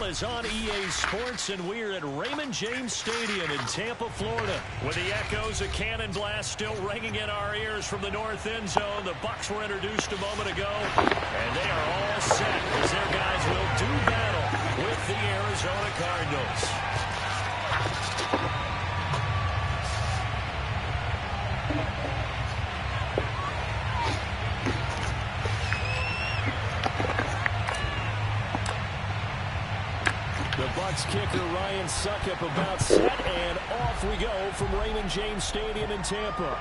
is on EA Sports, and we're at Raymond James Stadium in Tampa, Florida, with the echoes of Cannon Blast still ringing in our ears from the north end zone. The Bucs were introduced a moment ago, and they are all set as their guys will do battle with the Arizona Cardinals. Kicker Ryan Suckup about set, and off we go from Raymond James Stadium in Tampa.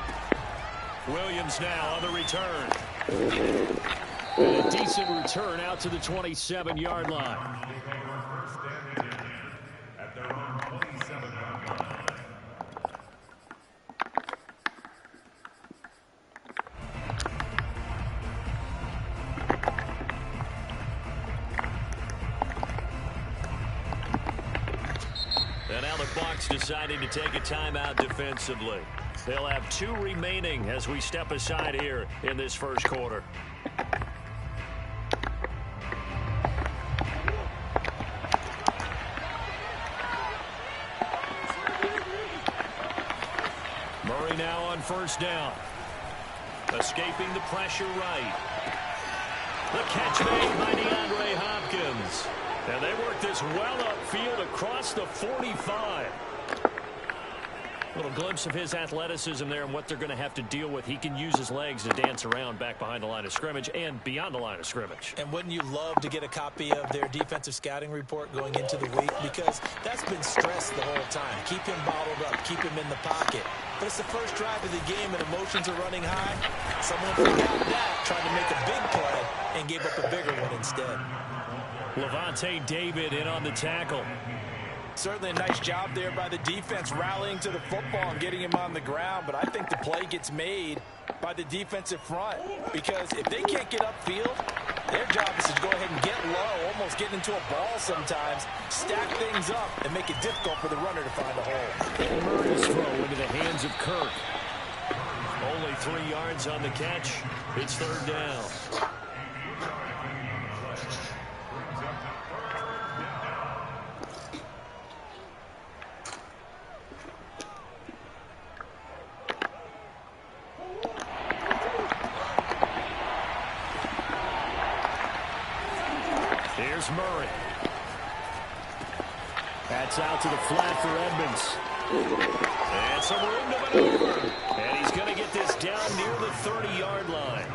Williams now on the return. And a decent return out to the 27-yard line. Deciding to take a timeout defensively. They'll have 2 remaining as we step aside here in this first quarter. Murray now on first down. Escaping the pressure right. The catch made by DeAndre Hopkins. And they work this well upfield across the 45. Little glimpse of his athleticism there and what they're going to have to deal with. He can use his legs to dance around back behind the line of scrimmage and beyond the line of scrimmage. And wouldn't you love to get a copy of their defensive scouting report going into the week? Because that's been stressed the whole time. Keep him bottled up. Keep him in the pocket. But it's the first drive of the game and emotions are running high. Someone forgot that, trying to make a big play and gave up a bigger one instead. Levante David in on the tackle. Certainly a nice job there by the defense rallying to the football and getting him on the ground. But I think the play gets made by the defensive front. Because if they can't get upfield, their job is to go ahead and get low, almost get into a ball sometimes, stack things up, and make it difficult for the runner to find a hole. Murray's throw into the hands of Kirk. Only 3 yards on the catch. It's third down. Here's Murray. That's out to the flat for Edmonds. And some room to maneuver. And he's going to get this down near the 30-yard line.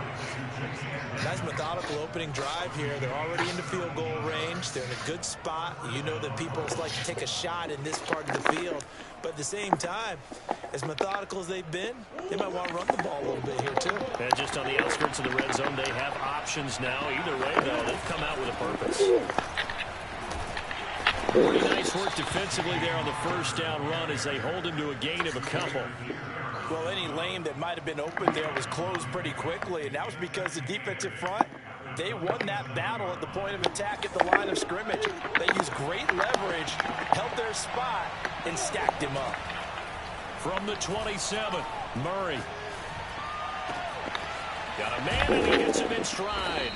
Nice methodical opening drive here. They're already in the field goal range. They're in a good spot. You know that people like to take a shot in this part of the field. But at the same time, as methodical as they've been, they might want to run the ball a little bit here, too. And just on the outskirts of the red zone, they have options now. Either way, though, they've come out with a purpose. Pretty nice work defensively there on the first down run as they hold him to a gain of a couple. Well, any lane that might have been open there was closed pretty quickly, and that was because the defensive front, they won that battle at the point of attack at the line of scrimmage. They used great leverage, held their spot, and stacked him up. From the 27, Murray. Got a man, and he gets him in stride.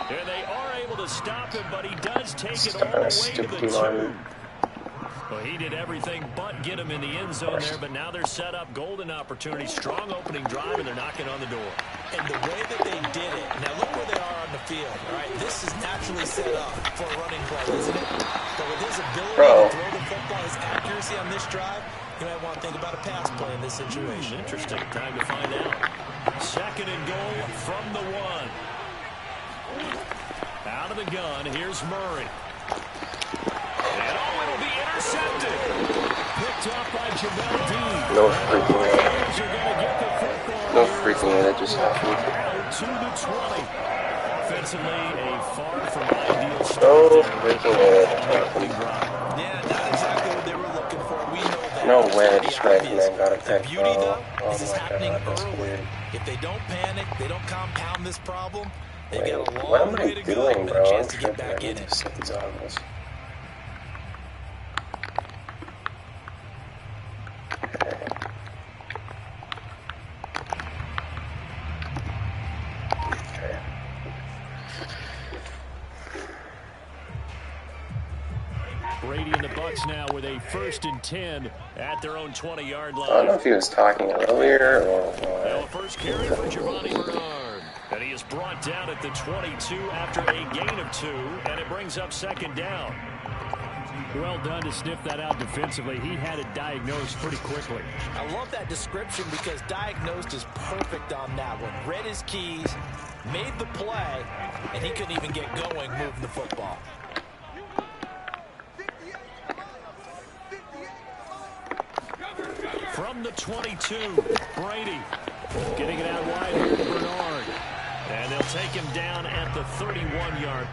And they are able to stop him, but he does take it all the way to the 2. Well, he did everything but get him in the end zone there, but now they're set up. Golden opportunity, strong opening drive, and they're knocking on the door. And the way that they did it, now look where they are on the field. All right, this is naturally set up for a running play, isn't it? But with his ability to throw the football, his accuracy on this drive, you might want to think about a pass play in this situation. Interesting. Time to find out. Second and goal from the 1. Out of the gun, here's Murray. And it'll be intercepted. Picked up by Jamel Dean. No freaking way. No freaking way, that just happened. Out to the 20. Offensively, a far from ideal start. No freaking way. Yeah, not exactly what they were looking for. We know that. No way, this man got a tech. The beauty, though, oh is this my happening God, that's early. weird. If they don't panic, they don't compound this problem, they've Wait, got a what long am way I to go doing, and bro? a chance I'm to get tripping. back I in need it. to set these audibles. Bucs now with a 1st and 10 at their own 20-yard line. I don't know if he was talking earlier or Now a first carry for Giovanni Bernard. And he is brought down at the 22 after a gain of 2, and it brings up 2nd down. Well done to sniff that out defensively. He had it diagnosed pretty quickly. I love that description because diagnosed is perfect on that one. Read his keys, made the play, and he couldn't even get going moving the football. From the 22, Brady getting it out wide here to Bernard. And they'll take him down at the 31-yard.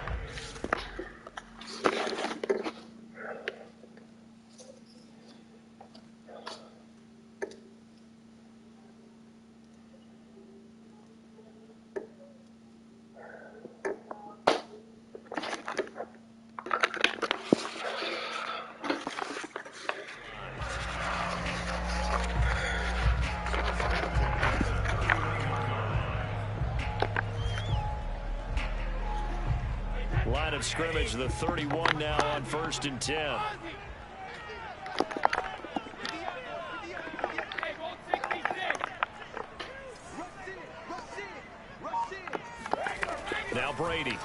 Line of scrimmage, the 31 now on 1st and 10. Now Brady.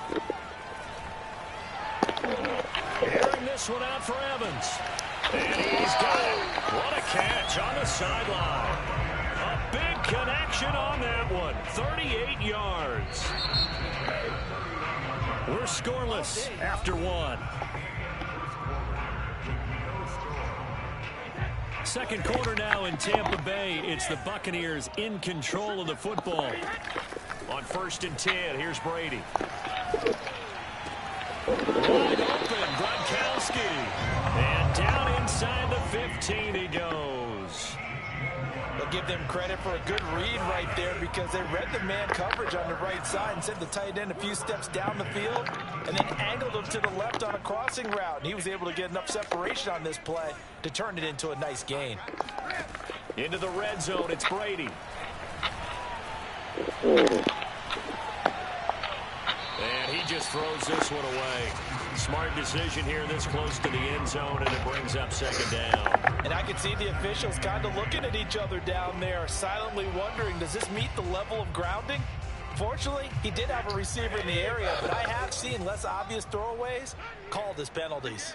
Airing this one out for Evans. And he's got it. What a catch on the sideline. A big connection on that one. 38 yards. We're scoreless after 1. Second quarter now in Tampa Bay. It's the Buccaneers in control of the football. On 1st and 10, here's Brady. Wide open, Gronkowski. And down inside the 15 he goes. They'll give them credit for a good read right there because they read the man coverage on the right side and sent the tight end a few steps down the field and then angled him to the left on a crossing route. And he was able to get enough separation on this play to turn it into a nice gain. Into the red zone, it's Brady. And he just throws this one away. Smart decision here this close to the end zone, and it brings up 2nd down. And I can see the officials kind of looking at each other down there, silently wondering, does this meet the level of grounding? Fortunately, he did have a receiver in the area, but I have seen less obvious throwaways called as penalties.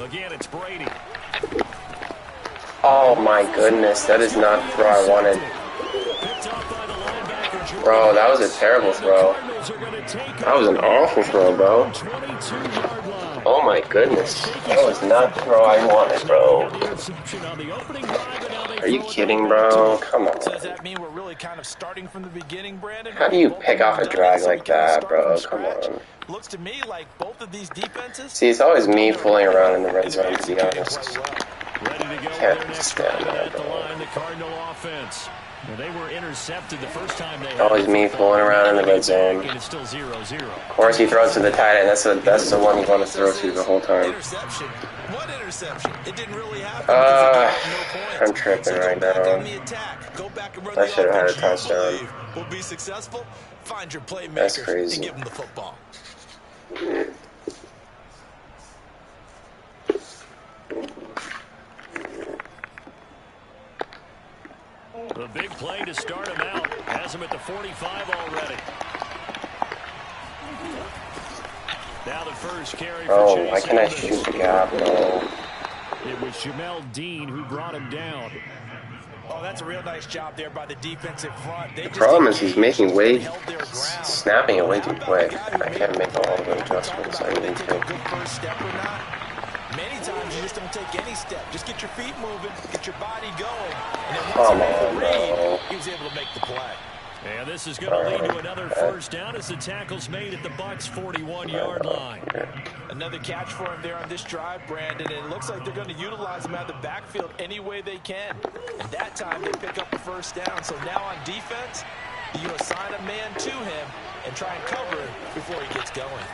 Again, it's Brady. oh my goodness, that is not the throw I wanted. Bro, that was a terrible throw. That was an awful throw, bro. Oh my goodness, that was not the throw I wanted, bro. Are you kidding, bro? Come on. Does that mean we're really kind of starting from the beginning, Brandon? How do you pick off a drag like that, bro? Come on. Looks to me like both of these defenses. See, it's always me fooling around in the red zone, to be honest. Ready to go Can't stand that, at the bro. line, the Cardinal offense. Well, they were intercepted the first time they Always me fooling around in the red zone. and it's still 0-0. Of course, he throws to the tight end. That's the one you want to throw to the whole time. Interception. What interception? It didn't really happen because he got no points. I'm tripping So right go back now. on the attack. Go back and run I the should have had a offense you touchdown. believe will be successful. Find your That's playmakers crazy. and give them the football. The big play to start him out. Has him at the 45 already. Now the first carry for Oh, Chase why can't I Edmonds. shoot the gap, bro? It was Jamel Dean who brought him down. Oh, that's a real nice job there by the defensive front. They The just problem is he's engaged making way, and held their ground. snapping it way too How about quick. the guy who I made can't make all the Talk adjustments about I if they need take a to. good first step or not. Many times you just don't take any step. Just get your feet moving, get your body going. And then once Come he made on, the read, bro. he was able to make the play. And this is going to lead to another first down as the tackle's made at the Bucs' 41-yard line. Another catch for him there on this drive, Brandon, and it looks like they're going to utilize him out of the backfield any way they can. And that time they pick up the first down. So now on defense, you assign a man to him and try and cover him before he gets going.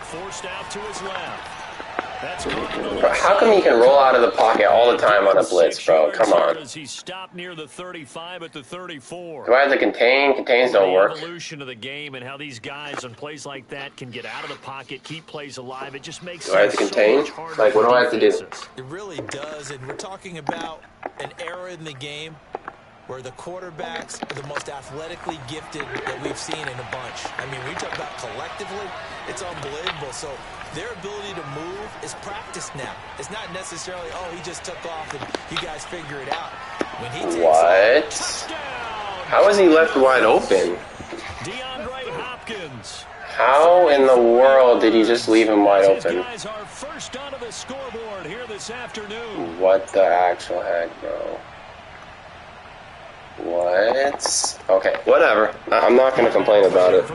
Forced out to his left. Bro, how come he can roll out of the pocket all the time on a blitz, bro? Come on. He stopped near the 35 at the 34. Do I have to contain? Contains don't work. The evolution of the game and how these guys on plays like that can get out of the pocket, keep plays alive. It just makes do I have to contain? Like, what do I have to do? It really does, and we're talking about an era in the game where the quarterbacks are the most athletically gifted that we've seen in a bunch. I mean, we talk about collectively, it's unbelievable. So their ability to move is practiced now. It's not necessarily, oh, he just took off and you guys figure it out. When he takes off, how is he left wide open? DeAndre Hopkins. How in the world did he just leave him wide open? Guys are first onto the scoreboard here this afternoon. What the actual heck, bro? What? Okay, whatever. I'm not going to complain about it.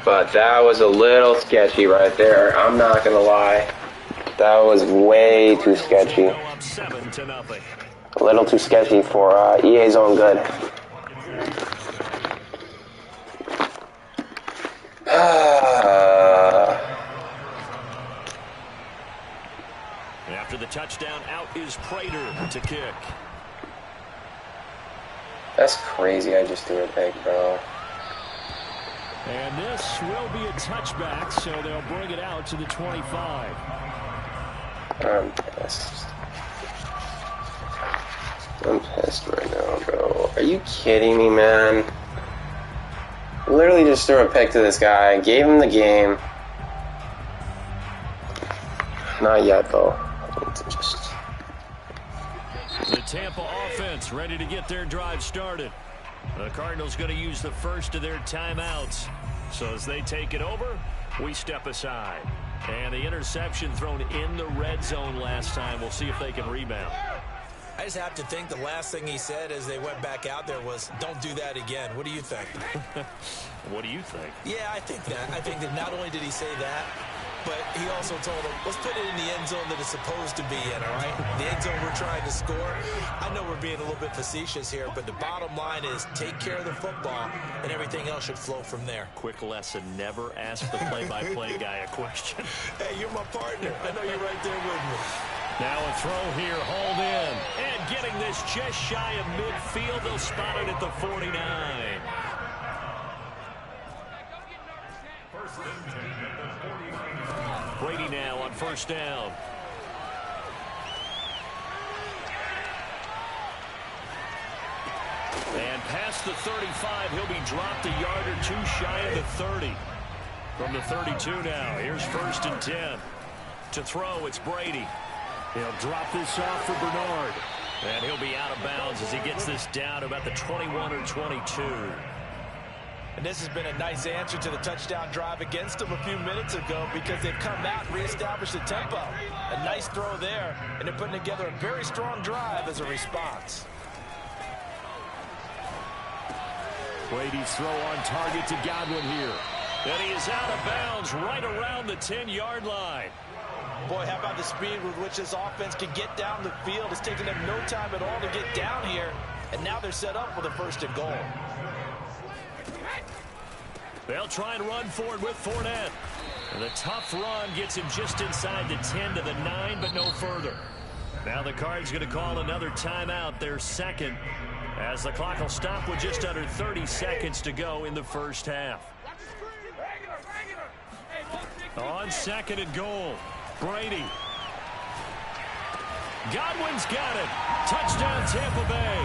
But that was a little sketchy right there. I'm not going to lie. That was way too sketchy. A little too sketchy for EA's own good. After the touchdown, out is Prater to kick. That's crazy. I just threw a pick, bro. And this will be a touchback, so they'll bring it out to the 25. I'm pissed. I'm pissed right now, bro. Are you kidding me, man? Literally just threw a pick to this guy, gave him the game. Not yet, though. I need to just... The Tampa offense ready to get their drive started. The Cardinals going to use the first of their timeouts. So as they take it over, we step aside. And the interception thrown in the red zone last time. We'll see if they can rebound. I just have to think the last thing he said as they went back out there was, don't do that again. What do you think? What do you think? Yeah, I think that. I think that not only did he say that, but he also told him, let's put it in the end zone that it's supposed to be in, all right? The end zone we're trying to score. I know we're being a little bit facetious here, but the bottom line is take care of the football, and everything else should flow from there. Quick lesson, never ask the play-by-play guy a question. Hey, you're my partner. I know you're right there with me. Now a throw here, hauled in. And getting this just shy of midfield. They'll spot it at the 49. Brady now on first down. And past the 35, he'll be dropped a yard or two shy of the 30. From the 32 now, here's 1st and 10. To throw, it's Brady. He'll drop this off for Bernard. And he'll be out of bounds as he gets this down to about the 21 or 22. And this has been a nice answer to the touchdown drive against them a few minutes ago because they've come out and reestablished the tempo. A nice throw there, and they're putting together a very strong drive as a response. Brady's throw on target to Godwin here. And he is out of bounds right around the 10-yard line. Boy, how about the speed with which this offense can get down the field. It's taken them no time at all to get down here, and now they're set up with a 1st and goal. They'll try and run forward with Fournette. And the tough run gets him just inside the 10 to the 9, but no further. Now the Cards going to call another timeout, their second, as the clock will stop with just under 30 seconds to go in the first half. On 2nd and goal, Brady. Godwin's got it. Touchdown, Tampa Bay.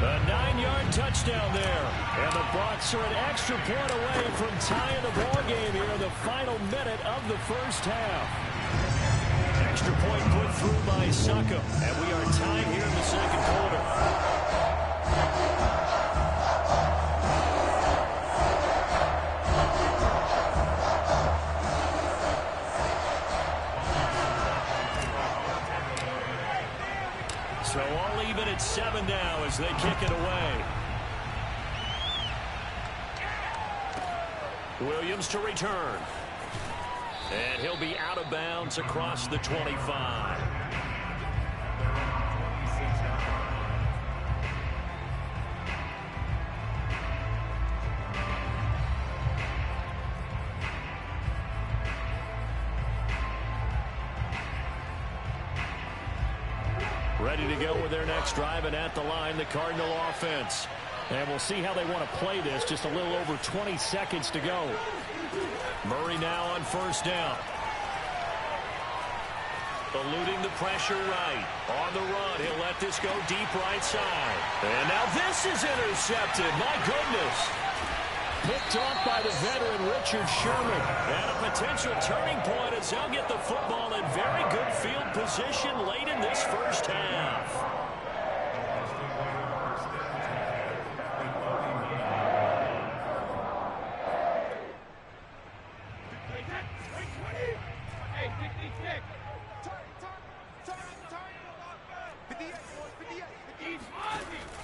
A 9-yard touchdown there. And the Bucs are an extra point away from tying the ball game here in the final minute of the first half. Extra point put through by Saka. And we are tied here in the 2nd quarter. So all even at 7 now as they kick it away. Williams to return. And he'll be out of bounds across the 25. Ready to go with their next drive, and at the line, the Cardinal offense. And we'll see how they want to play this. Just a little over 20 seconds to go. Murray now on first down. Eluding the pressure right. On the run, he'll let this go deep right side. And now this is intercepted. My goodness. Picked off by the veteran Richard Sherman. And a potential turning point as he'll get the football in very good field position late in this first half.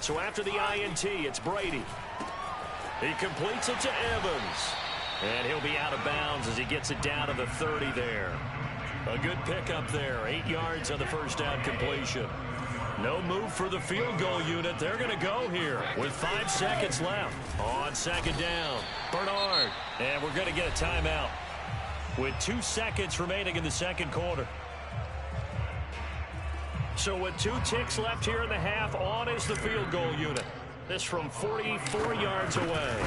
So after the INT, it's Brady. He completes it to Evans. And he'll be out of bounds as he gets it down to the 30 there. A good pickup there. 8 yards on the first down completion. No move for the field goal unit. They're going to go here with 5 seconds left. On second down, Bernard. And we're going to get a timeout with 2 seconds remaining in the second quarter. So with 2 ticks left here in the half, on is the field goal unit. This from 44 yards away.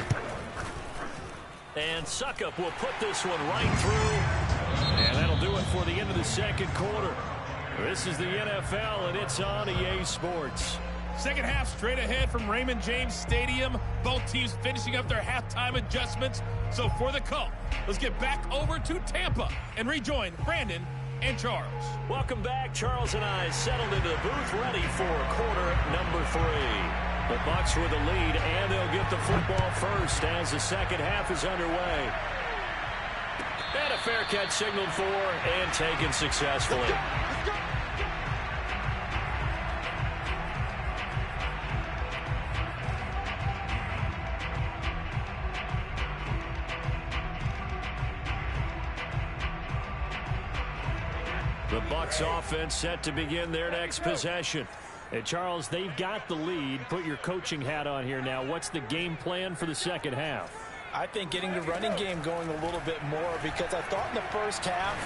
And Suckup will put this one right through. And that'll do it for the end of the second quarter. This is the NFL, and it's on EA Sports. Second half straight ahead from Raymond James Stadium. Both teams finishing up their halftime adjustments. So for the call, let's get back over to Tampa and rejoin Brandon and Charles. Welcome back. Charles and I settled into the booth, ready for quarter number 3. The Bucs with the lead, and they'll get the football first as the second half is underway. And a fair catch signaled for and taken successfully. The Bucs offense set to begin their next possession. And Charles, they've got the lead. Put your coaching hat on here now. What's the game plan for the second half? I think getting the running game going a little bit more, because I thought in the first half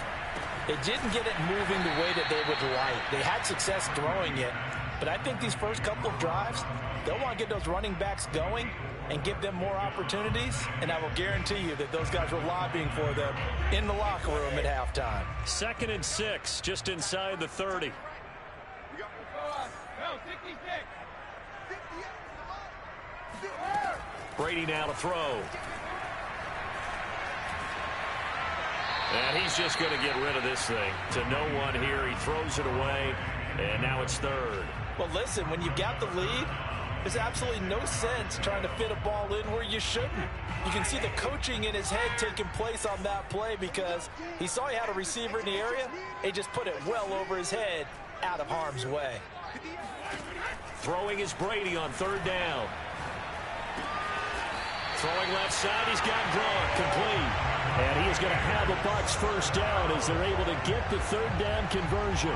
they didn't get it moving the way that they would like. They had success throwing it, but I think these first couple of drives, they'll want to get those running backs going and give them more opportunities, and I will guarantee you that those guys were lobbying for them in the locker room at halftime. 2nd and 6, just inside the 30. Brady now to throw. And he's just going to get rid of this thing to no one here. He throws it away, and now it's 3rd. Well, listen, when you've got the lead, there's absolutely no sense trying to fit a ball in where you shouldn't. You can see the coaching in his head taking place on that play, because he saw he had a receiver in the area. He just put it well over his head, out of harm's way. Throwing is Brady on 3rd down. Throwing left side, he's got Gronk complete. And he is going to have a Bucs first down as they're able to get the 3rd down conversion.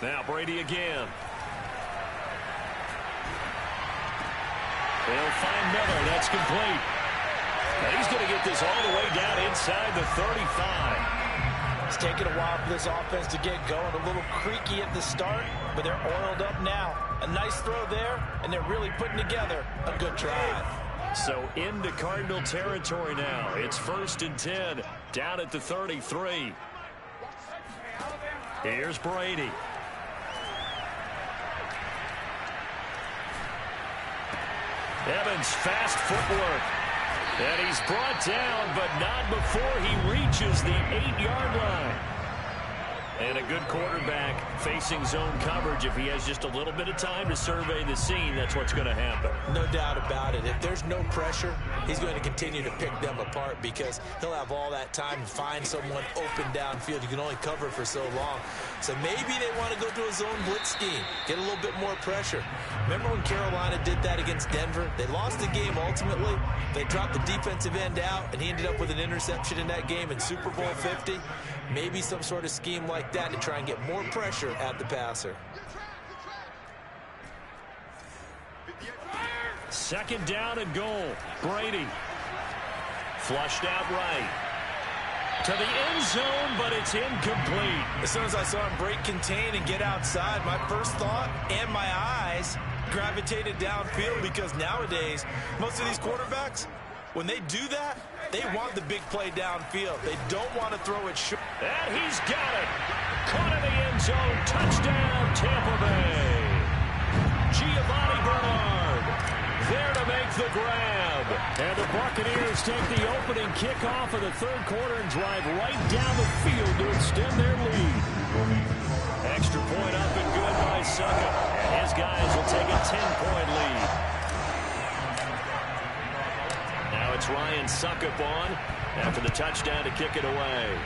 Now Brady again. They'll find Miller. That's complete. And he's going to get this all the way down inside the 35. It's taken a while for this offense to get going. A little creaky at the start, but they're oiled up now. A nice throw there, and they're really putting together a good drive. So into Cardinal territory now. It's 1st and 10, down at the 33. Here's Brady. Evans, fast footwork. And he's brought down, but not before he reaches the 8-yard line. And a good quarterback facing zone coverage. If he has just a little bit of time to survey the scene, that's what's going to happen. No doubt about it. If there's no pressure, he's going to continue to pick them apart, because he'll have all that time to find someone open downfield. You can only cover for so long. So maybe they want to go to a zone blitz scheme, get a little bit more pressure. Remember when Carolina did that against Denver? They lost the game ultimately. They dropped the defensive end out, and he ended up with an interception in that game in Super Bowl 50. Maybe some sort of scheme like that to try and get more pressure at the passer. Second down and goal. Brady. Flushed out right. To the end zone, but it's incomplete. As soon as I saw him break contain and get outside, my first thought and my eyes gravitated downfield, because nowadays, most of these quarterbacks, when they do that, they want the big play downfield. They don't want to throw it short. And he's got it. Caught in the end zone. Touchdown, Tampa Bay. Giovanni Bernard there to make the grab. And the Buccaneers take the opening kickoff of the third quarter and drive right down the field to extend their lead. Extra point up and good by Suckup. And his guys will take a 10-point lead. Now it's Ryan Suckup on after the touchdown to kick it away.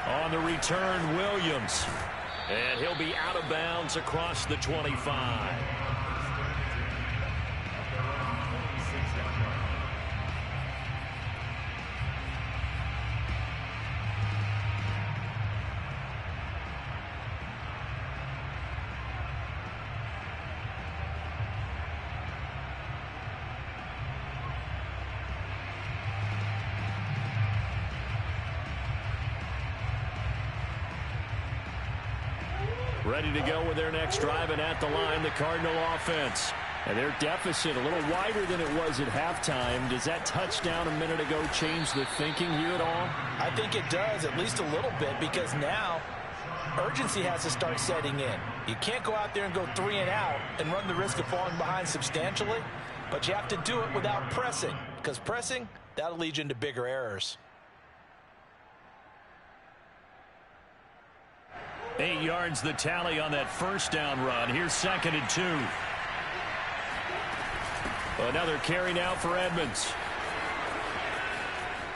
On the return, Williams. And he'll be out of bounds across the 25. Ready to go with their next drive, and at the line, the Cardinal offense. And their deficit a little wider than it was at halftime. Does that touchdown a minute ago change the thinking here at all? I think it does, at least a little bit, because now urgency has to start setting in. You can't go out there and go 3 and out and run the risk of falling behind substantially, but you have to do it without pressing, because pressing, that'll lead you into bigger errors. 8 yards the tally on that first down run. Here's 2nd and 2. Another carry now for Edmonds.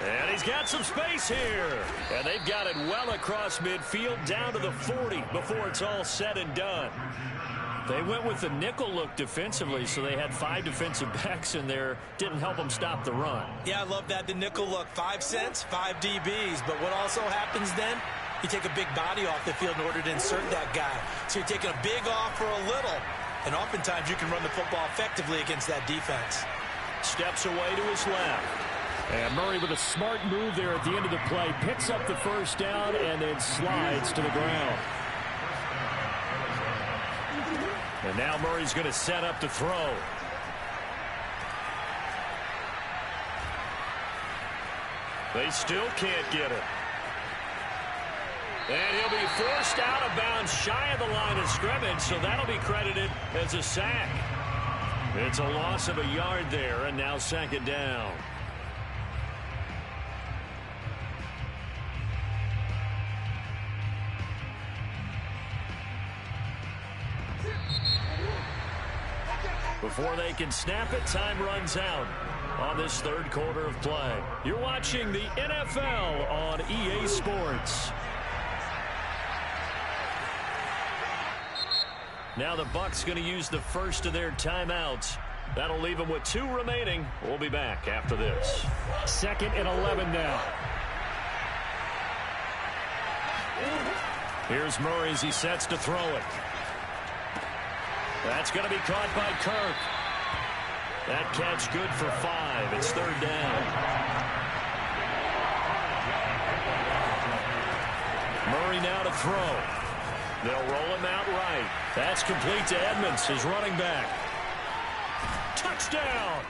And he's got some space here. And they've got it well across midfield down to the 40 before it's all said and done. They went with the nickel look defensively, so they had 5 defensive backs in there. Didn't help them stop the run. Yeah, I love that, the nickel look. 5 cents, 5 DBs. But what also happens then? You take a big body off the field in order to insert that guy. So you're taking a big off for a little. And oftentimes you can run the football effectively against that defense. Steps away to his left. And Murray with a smart move there at the end of the play. Picks up the first down and then slides to the ground. And now Murray's going to set up to throw. They still can't get it. And he'll be forced out of bounds shy of the line of scrimmage, so that'll be credited as a sack. It's a loss of a yard there, and now 2nd down. Before they can snap it, time runs out on this third quarter of play. You're watching the NFL on EA Sports. Now the Bucs going to use the first of their timeouts. That'll leave them with 2 remaining. We'll be back after this. 2nd and 11 now. Here's Murray as he sets to throw it. That's going to be caught by Kirk. That catch good for 5. It's 3rd down. Murray now to throw. They'll roll him out right. That's complete to Edmonds, his running back. Touchdown!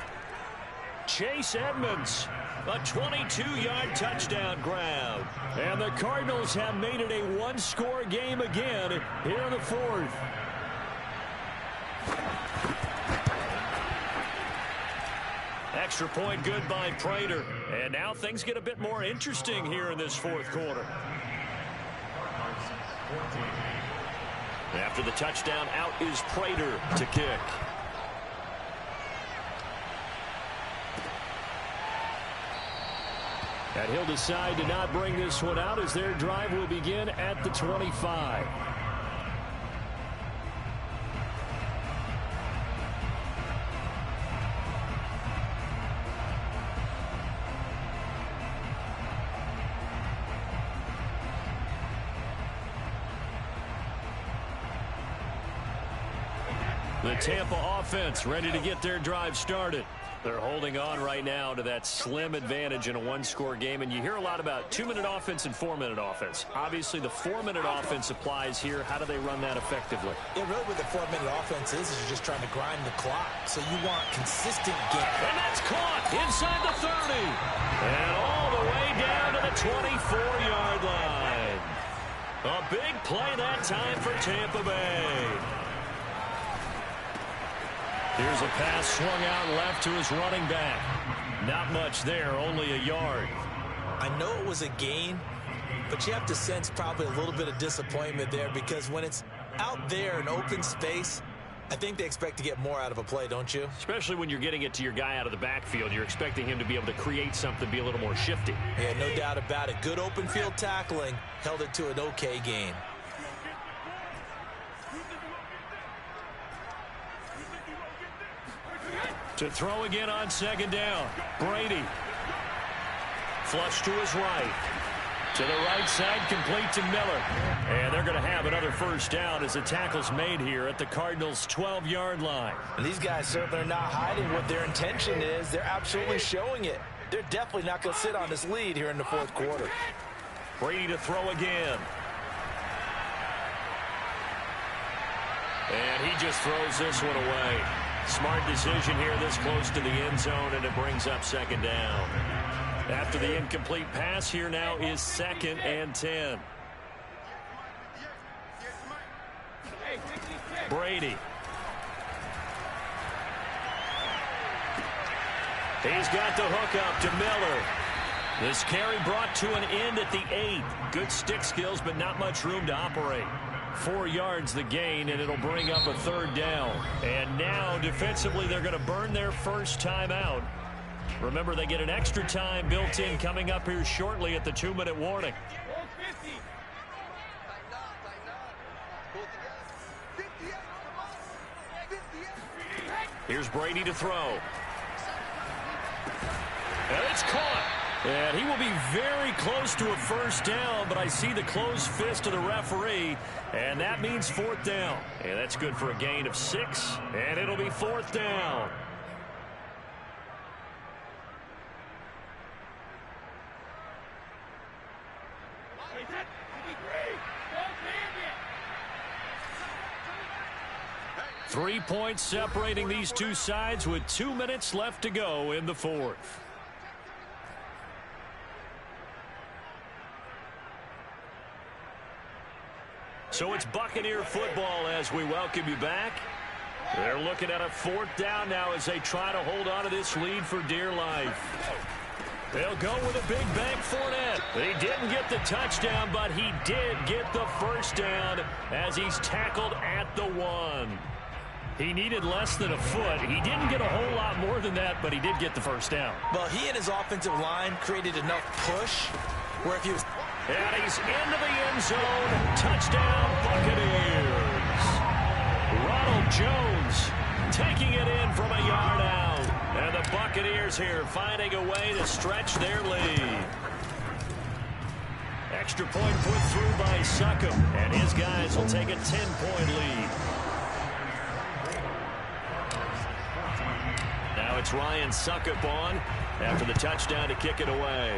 Chase Edmonds, a 22-yard touchdown grab. And the Cardinals have made it a 1-score game again here in the 4th. Extra point good by Prater. And now things get a bit more interesting here in this 4th quarter. After the touchdown, out is Prater to kick. And he'll decide to not bring this one out as their drive will begin at the 25. The Tampa offense ready to get their drive started. They're holding on right now to that slim advantage in a one-score game, and you hear a lot about 2-minute offense and 4-minute offense. Obviously, the 4-minute offense applies here. How do they run that effectively? Yeah, really what the 4-minute offense is you're just trying to grind the clock. So you want consistent gain. And that's caught inside the 30. And all the way down to the 24-yard line. A big play that time for Tampa Bay. Here's a pass swung out left to his running back. Not much there, only a yard. I know it was a gain, but you have to sense probably a little bit of disappointment there because when it's out there in open space, I think they expect to get more out of a play, don't you? Especially when you're getting it to your guy out of the backfield. You're expecting him to be able to create something, be a little more shifty. Yeah, no doubt about it. Good open field tackling held it to an okay gain. To throw again on second down. Brady. Flush to his right. To the right side, complete to Miller. And they're going to have another first down as the tackle's made here at the Cardinals' 12-yard line. And these guys certainly are not hiding what their intention is. They're absolutely showing it. They're definitely not going to sit on this lead here in the fourth quarter. Brady to throw again. And he just throws this one away. Smart decision here this close to the end zone, and it brings up second down. After the incomplete pass, here now is 2nd and 10. Brady. He's got the hook up to Miller. This carry brought to an end at the 8. Good stick skills, but not much room to operate. 4 yards the gain, and it'll bring up a third down. And now, defensively, they're going to burn their first time out. Remember, they get an extra time built in coming up here shortly at the 2-minute warning. Here's Brady to throw. And it's caught. And he will be very close to a first down, but I see the closed fist of the referee, and that means 4th down. And that's good for a gain of 6, and it'll be 4th down. Three points separating these two sides with 2 minutes left to go in the fourth. So it's Buccaneer football as we welcome you back. They're looking at a 4th down now as they try to hold on to this lead for dear life. They'll go with a big bang Fournette. He didn't get the touchdown, but he did get the first down as he's tackled at the 1. He needed less than a foot. He didn't get a whole lot more than that, but he did get the first down. Well, he and his offensive line created enough push where if he was... And he's into the end zone. Touchdown, Buccaneers. Ronald Jones taking it in from a yard out. And the Buccaneers here finding a way to stretch their lead. Extra point put through by Succop. And his guys will take a 10-point lead. Now it's Ryan Succop on after the touchdown to kick it away.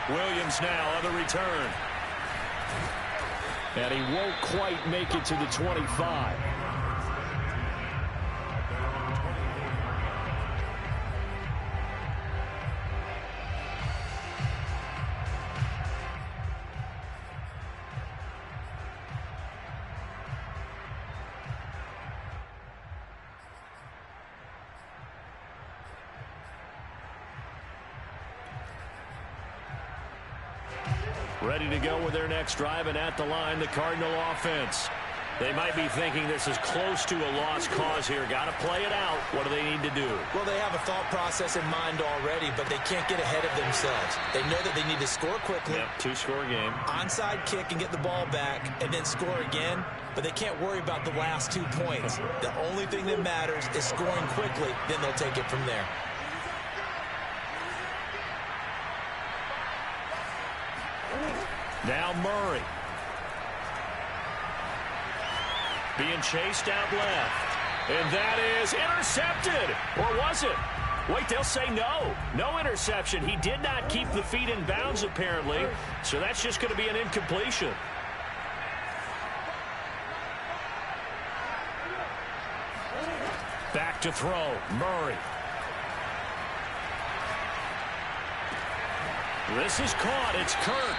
Williams now on the return. And he won't quite make it to the 25. Ready to go with their next drive, and at the line, the Cardinal offense. They might be thinking this is close to a lost cause here. Got to play it out. What do they need to do? Well, they have a thought process in mind already, but they can't get ahead of themselves. They know that they need to score quickly. Yep, 2-score game. Onside kick and get the ball back, and then score again. But they can't worry about the last 2 points. The only thing that matters is scoring quickly. Then they'll take it from there. Now Murray. Being chased out left. And that is intercepted. Or was it? Wait, they'll say no. No interception. He did not keep the feet in bounds, apparently. So that's just going to be an incompletion. Back to throw. Murray. This is caught. It's Kirk.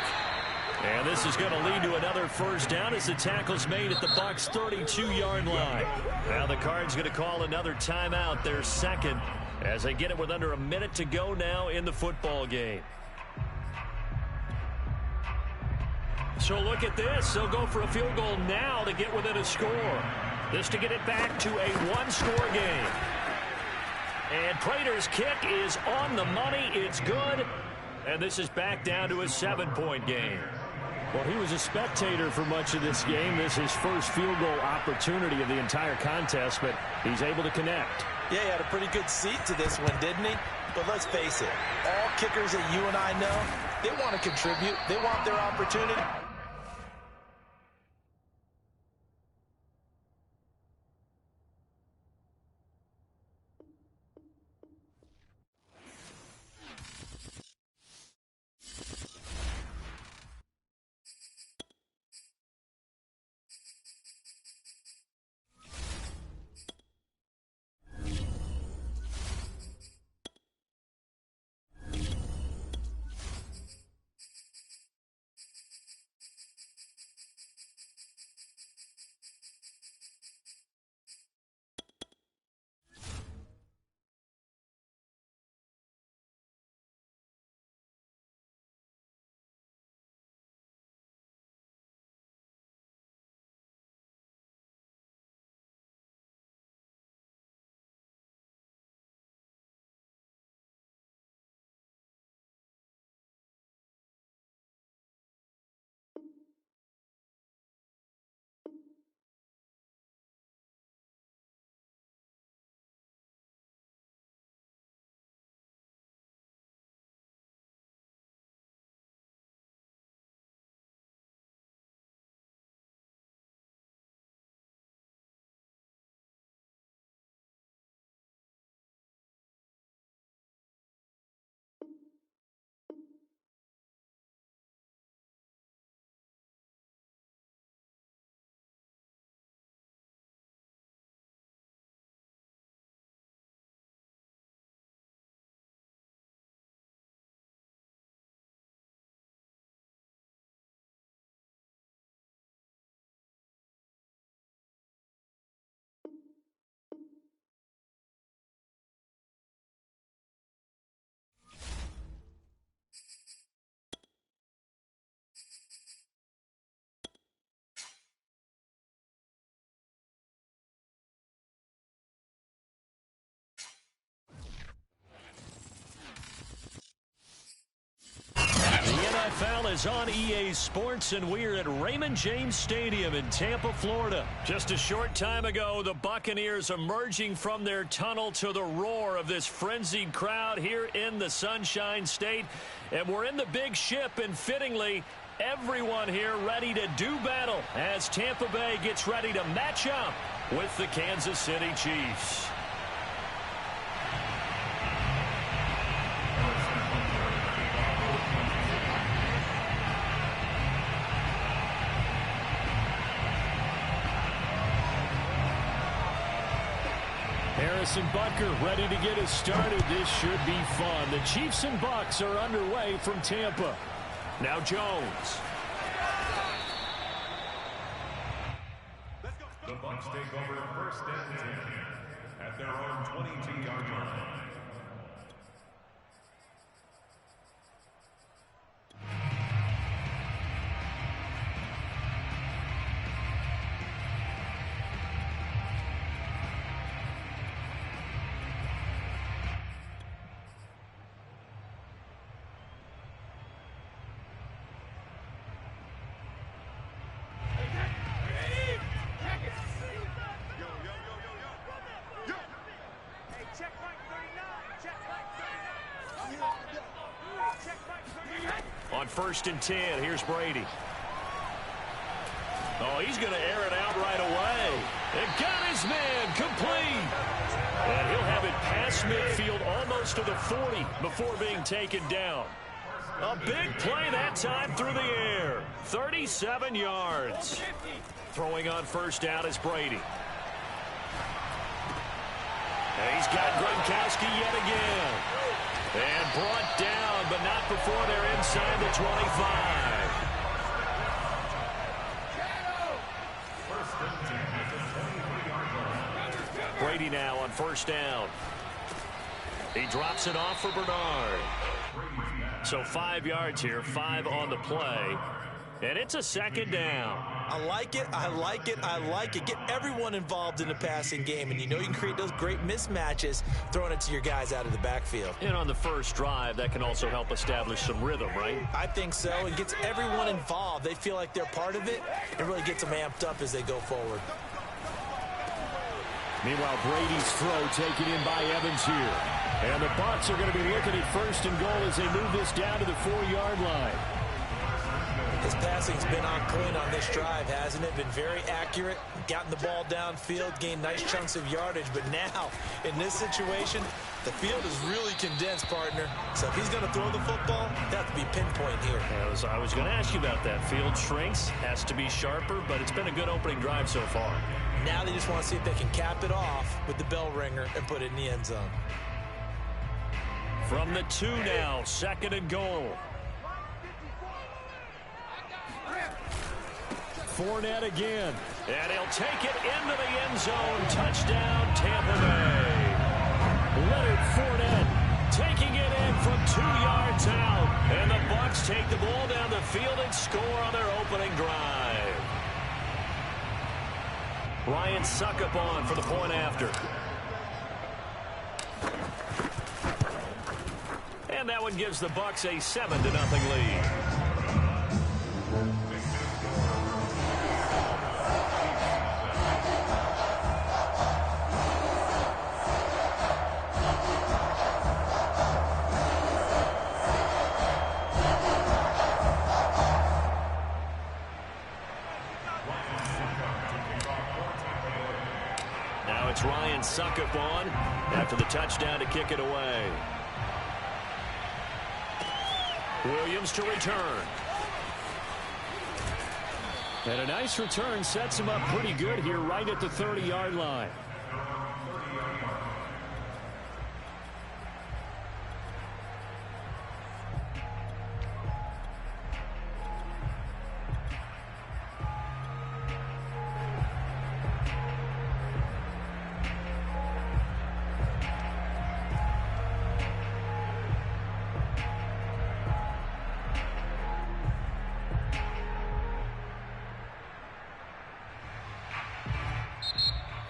And this is going to lead to another first down as the tackle's made at the Bucs' 32-yard line. Now the Cards going to call another timeout, their second, as they get it with under a minute to go now in the football game. So look at this. They'll go for a field goal now to get within a score. This to get it back to a one-score game. And Prater's kick is on the money. It's good. And this is back down to a 7-point game. Well, he was a spectator for much of this game. This is his first field goal opportunity of the entire contest, but he's able to connect. Yeah, he had a pretty good seat to this one, didn't he? But let's face it, all kickers that you and I know, they want to contribute. They want their opportunity. NFL is on EA Sports, and we're at Raymond James Stadium in Tampa, Florida. Just a short time ago, the Buccaneers emerging from their tunnel to the roar of this frenzied crowd here in the Sunshine State. And we're in the big ship, and fittingly, everyone here ready to do battle as Tampa Bay gets ready to match up with the Kansas City Chiefs. Harrison Butker ready to get us started. This should be fun. The Chiefs and Bucs are underway from Tampa. Now Jones. The Bucs take over first and 10 at their own 22-yard line. On 1st and 10, here's Brady. Oh, he's going to air it out right away. And got his man complete. And he'll have it past midfield almost to the 40 before being taken down. A big play that time through the air. 37 yards. Throwing on first down is Brady. And he's got Gronkowski yet again. And brought down, but not before they're inside the 25. Brady now on first down. He drops it off for Bernard. So 5 yards here, 5 on the play. And it's a second down. I like it, I like it, I like it. Get everyone involved in the passing game, and you know you can create those great mismatches throwing it to your guys out of the backfield. And on the first drive, that can also help establish some rhythm, right? I think so. It gets everyone involved. They feel like they're part of it. It really gets them amped up as they go forward. Meanwhile, Brady's throw taken in by Evans here. And the Bucs are going to be looking at first and goal as they move this down to the 4-yard line. His passing's been on point on this drive, hasn't it? Been very accurate, gotten the ball downfield, gained nice chunks of yardage. But now, in this situation, the field is really condensed, partner. So if he's going to throw the football, they have to be pinpoint here. I was going to ask you about that. Field shrinks, has to be sharper, but it's been a good opening drive so far. Now they just want to see if they can cap it off with the bell ringer and put it in the end zone. From the 2 now, second and goal. Fournette again. And he'll take it into the end zone. Touchdown, Tampa Bay. Leonard Fournette taking it in from 2 yards out. And the Bucs take the ball down the field and score on their opening drive. Ryan Suckup on for the point after. And that one gives the Bucs a 7-0 lead. Now it's Ryan Suckup on after the touchdown to kick it away. Williams to return. And a nice return sets him up pretty good here right at the 30-yard line.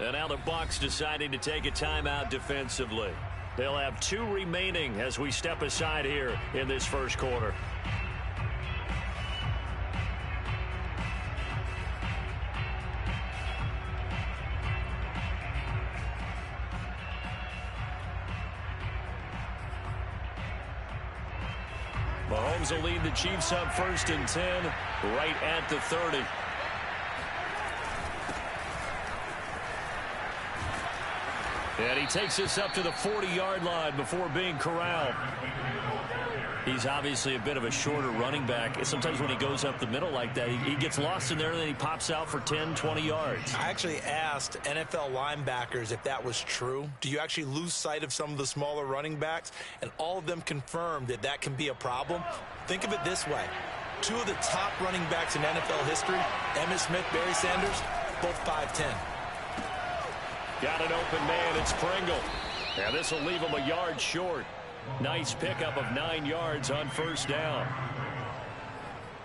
And now the Bucs deciding to take a timeout defensively. They'll have 2 remaining as we step aside here in this first quarter. Mahomes will lead the Chiefs up 1st and 10 right at the 30. And he takes us up to the 40-yard line before being corralled. He's obviously a bit of a shorter running back. Sometimes when he goes up the middle like that, he gets lost in there and then he pops out for 10, 20 yards. I actually asked NFL linebackers if that was true. Do you actually lose sight of some of the smaller running backs? And all of them confirmed that that can be a problem. Think of it this way. 2 of the top running backs in NFL history, Emmitt Smith, Barry Sanders, both 5'10". Got an open man, it's Pringle. Now this will leave him a yard short. Nice pickup of 9 yards on first down.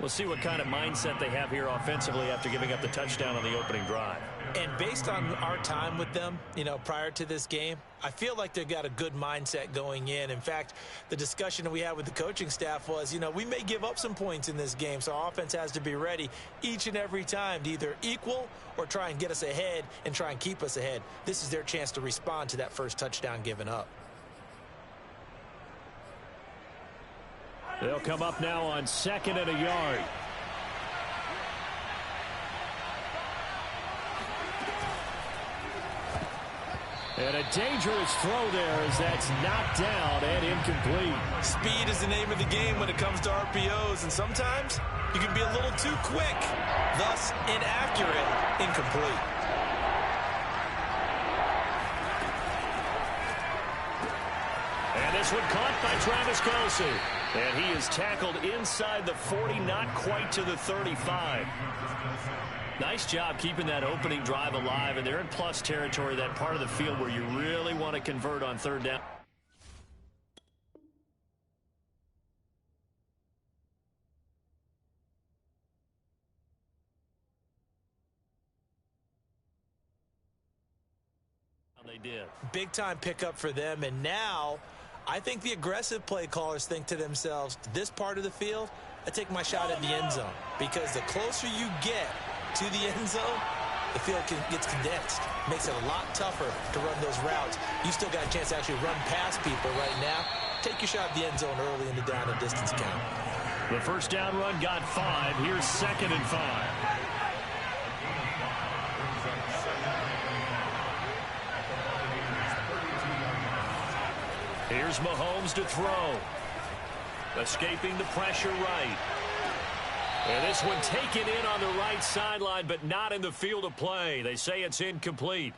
We'll see what kind of mindset they have here offensively after giving up the touchdown on the opening drive. And based on our time with them, prior to this game, I feel like they've got a good mindset going in. In fact, the discussion that we had with the coaching staff was, we may give up some points in this game, so our offense has to be ready each and every time to either equal or try and get us ahead and try and keep us ahead. This is their chance to respond to that first touchdown given up. They'll come up now on 2nd and a yard. And a dangerous throw there as that's knocked down and incomplete. Speed is the name of the game when it comes to RPOs, and sometimes you can be a little too quick, thus inaccurate, incomplete. And this one caught by Travis Kelce. And he is tackled inside the 40, not quite to the 35. Nice job keeping that opening drive alive, and they're in plus territory, that part of the field where you really want to convert on third down. They did. Big time pickup for them, and now I think the aggressive play callers think to themselves, this part of the field, I take my shot at the end zone, because the closer you get to the end zone, the field gets condensed. Makes it a lot tougher to run those routes. You still got a chance to actually run past people right now. Take your shot at the end zone early in the down and distance count. The first down run got 5. Here's 2nd and 5. Here's Mahomes to throw. Escaping the pressure right. And this one taken in on the right sideline, but not in the field of play. They say it's incomplete.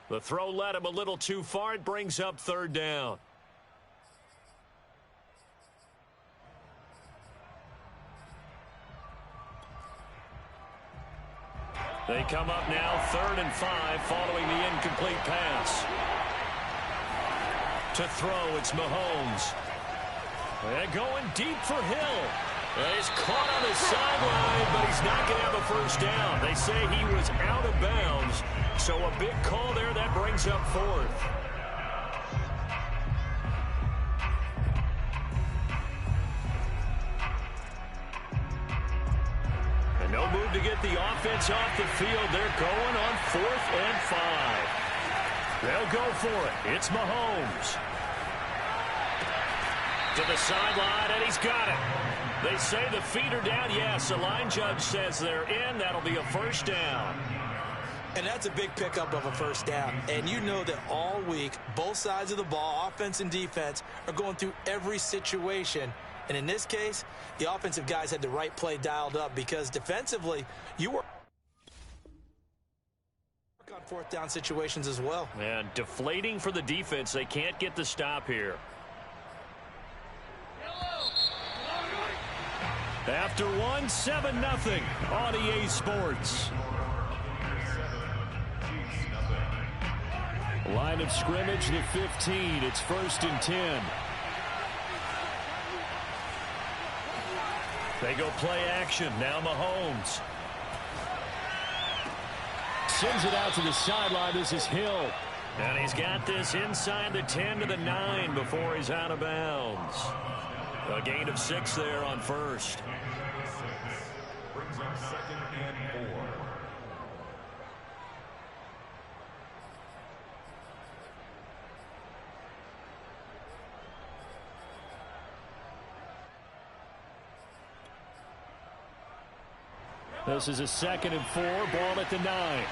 The throw led him a little too far. It brings up 3rd down. They come up now 3rd and 5 following the incomplete pass. To throw, it's Mahomes. And going deep for Hill. He's caught on his sideline, but he's not going to have a first down. They say he was out of bounds, so a big call there. That brings up 4th. And no move to get the offense off the field. They're going on 4th and 5. They'll go for it. It's Mahomes. To the sideline, and he's got it. They say the feet are down. Yes, the line judge says they're in. That'll be a first down. And that's a big pickup of a first down. And you know that all week, both sides of the ball, offense and defense, are going through every situation. And in this case, the offensive guys had the right play dialed up, because defensively, you were on 4th down situations as well. And deflating for the defense. They can't get the stop here. After 7-0 on EA Sports. Line of scrimmage, the 15. It's 1st and 10. They go play action. Now Mahomes. Sends it out to the sideline. This is Hill. And he's got this inside the 10 to the 9 before he's out of bounds. A gain of 6 there on 1st. Brings up 2nd and 4. This is a 2nd and 4. Ball at the 9.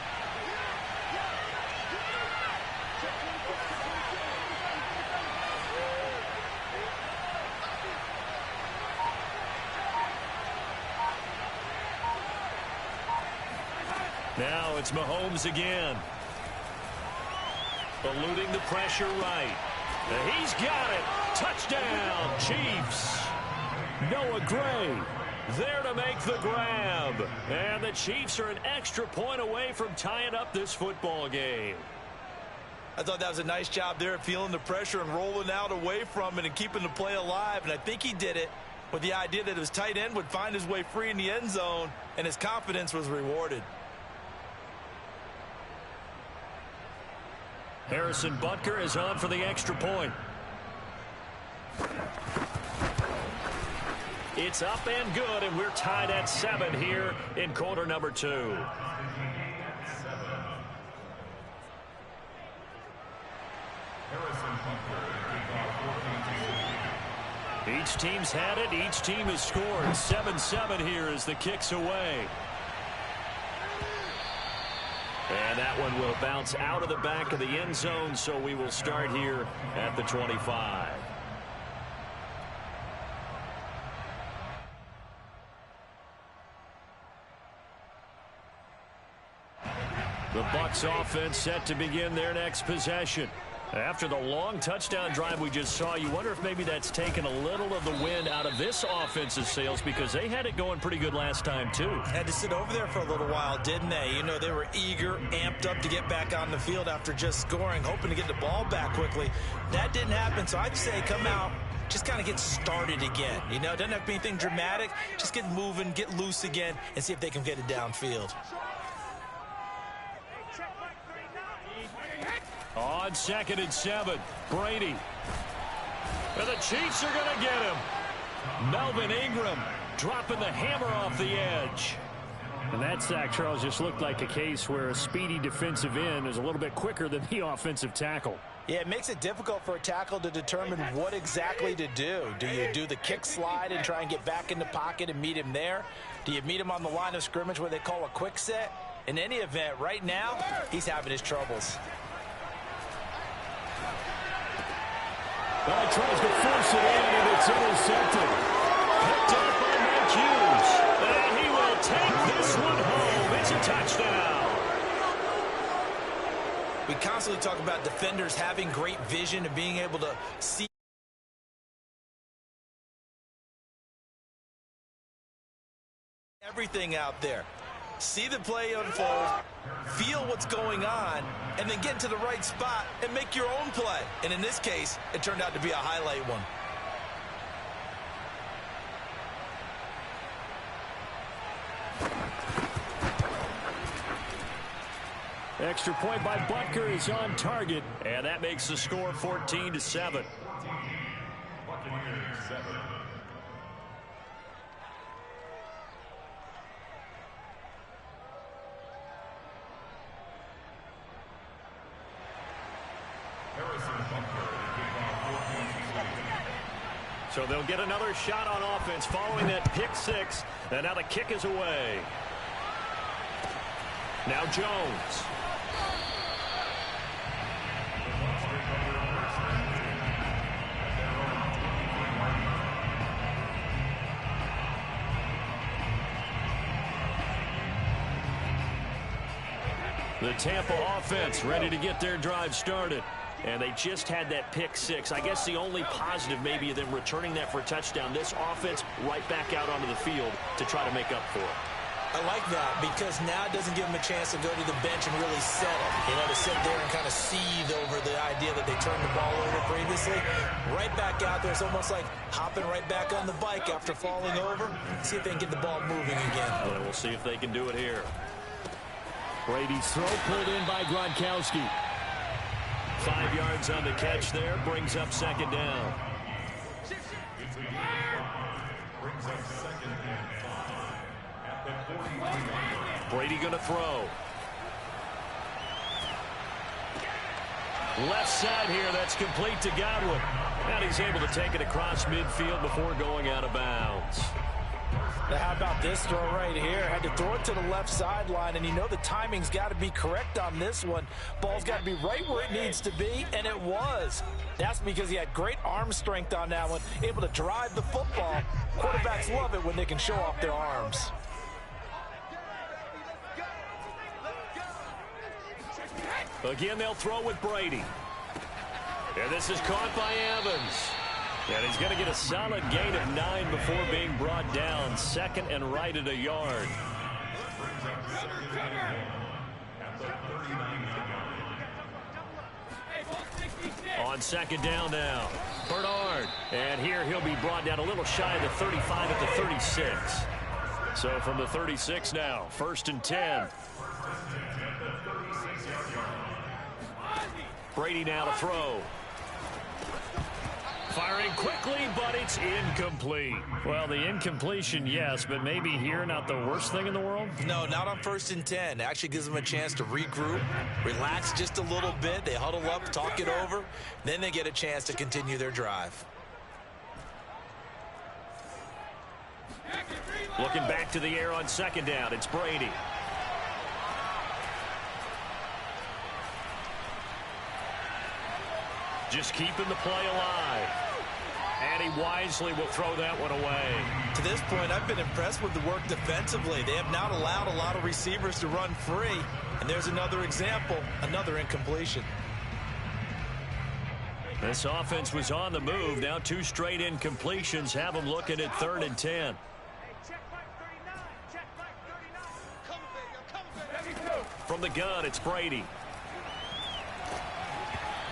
Now it's Mahomes again. Eluding the pressure right. He's got it. Touchdown, Chiefs. Noah Gray there to make the grab. And the Chiefs are an extra point away from tying up this football game. I thought that was a nice job there, feeling the pressure and rolling out away from it and keeping the play alive. And I think he did it with the idea that his tight end would find his way free in the end zone, and his confidence was rewarded. Harrison Butker is on for the extra point. It's up and good, and we're tied at 7 here in quarter number 2. Each team's had it. Each team has scored. 7-7 here as the kick's away. And that one will bounce out of the back of the end zone, so we will start here at the 25. The Bucs offense set to begin their next possession. After the long touchdown drive we just saw, you wonder if maybe that's taken a little of the wind out of this offense's sails, because they had it going pretty good last time too. Had to sit over there for a little while, didn't they? You know, they were eager, amped up to get back on the field after just scoring, hoping to get the ball back quickly. That didn't happen, so I'd say come out, just kind of get started again. You know, it doesn't have to be anything dramatic. Just get moving, get loose again, and see if they can get it downfield. On 2nd and 7, Brady. And the Chiefs are going to get him. Melvin Ingram dropping the hammer off the edge. And that sack, Charles, just looked like a case where a speedy defensive end is a little bit quicker than the offensive tackle. Yeah, it makes it difficult for a tackle to determine what exactly to do. Do you do the kick slide and try and get back in the pocket and meet him there? Do you meet him on the line of scrimmage where they call a quick set? In any event, right now, he's having his troubles. Well, he tries to force it in, and it's intercepted. Picked up by Mike Hughes. And he will take this one home. It's a touchdown. We constantly talk about defenders having great vision and being able to see everything out there. See the play unfold, feel what's going on, and then get into the right spot and make your own play. And in this case, it turned out to be a highlight one. Extra point by Butker is on target, and that makes the score 14-7. So they'll get another shot on offense following that pick six. And now the kick is away. Now Jones. The Tampa offense ready to get their drive started. And they just had that pick six. I guess the only positive maybe of them returning that for a touchdown. This offense right back out onto the field to try to make up for it. I like that because now it doesn't give them a chance to go to the bench and really settle. You know, to sit there and kind of seethe over the idea that they turned the ball over previously. Right back out there. It's almost like hopping right back on the bike after falling over. See if they can get the ball moving again. Well, we'll see if they can do it here. Brady's throw pulled in by Gronkowski. 5 yards on the catch there. Brings up 2nd down. Brady going to throw. Left side here. That's complete to Godwin. And he's able to take it across midfield before going out of bounds. Now, how about this throw right here? Had to throw it to the left sideline, and you know the timing's got to be correct on this one. Ball's got to be right where it needs to be, and it was. That's because he had great arm strength on that one, able to drive the football. Quarterbacks love it when they can show off their arms. Again, they'll throw with Brady. And this is caught by Evans. And he's going to get a solid gain of 9 before being brought down. 2nd and right at a yard. On 2nd down now, Bernard. And here he'll be brought down a little shy of the 35 at the 36. So from the 36 now, 1st and 10. Brady now to throw. Firing quickly, but it's incomplete. Well, the incompletion, yes, but maybe here not the worst thing in the world? No, not on 1st and 10. It actually gives them a chance to regroup, relax just a little bit. They huddle up, talk it over. Then they get a chance to continue their drive. Looking back to the air on 2nd down. It's Brady. Just keeping the play alive. And he wisely will throw that one away. To this point, I've been impressed with the work defensively. They have not allowed a lot of receivers to run free. And there's another example, another incompletion. This offense was on the move. Now 2 straight incompletions have them looking at 3rd and 10. From the gun, it's Brady.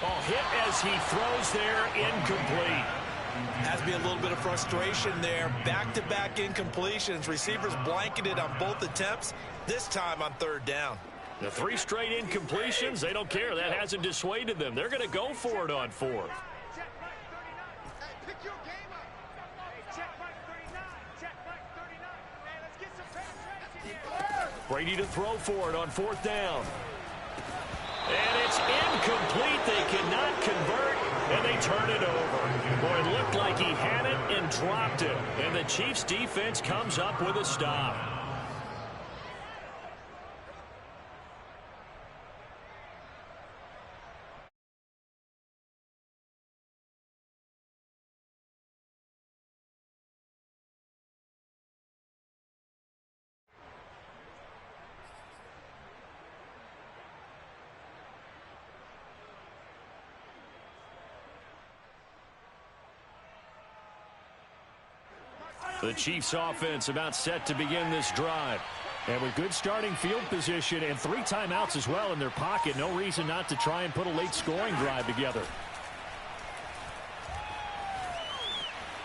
Oh, hit as he throws there, incomplete. Has to be a little bit of frustration there. Back-to-back incompletions. Receivers blanketed on both attempts, this time on 3rd down. The 3 straight incompletions, they don't care. That hasn't dissuaded them. They're going to go for it on 4th. Brady to throw for it on 4th down. And it's incomplete. They cannot convert, and they turn it over. Boy, it looked like he had it and dropped it. And the Chiefs' defense comes up with a stop. The Chiefs offense about set to begin this drive. And with good starting field position and 3 timeouts as well in their pocket, no reason not to try and put a late scoring drive together.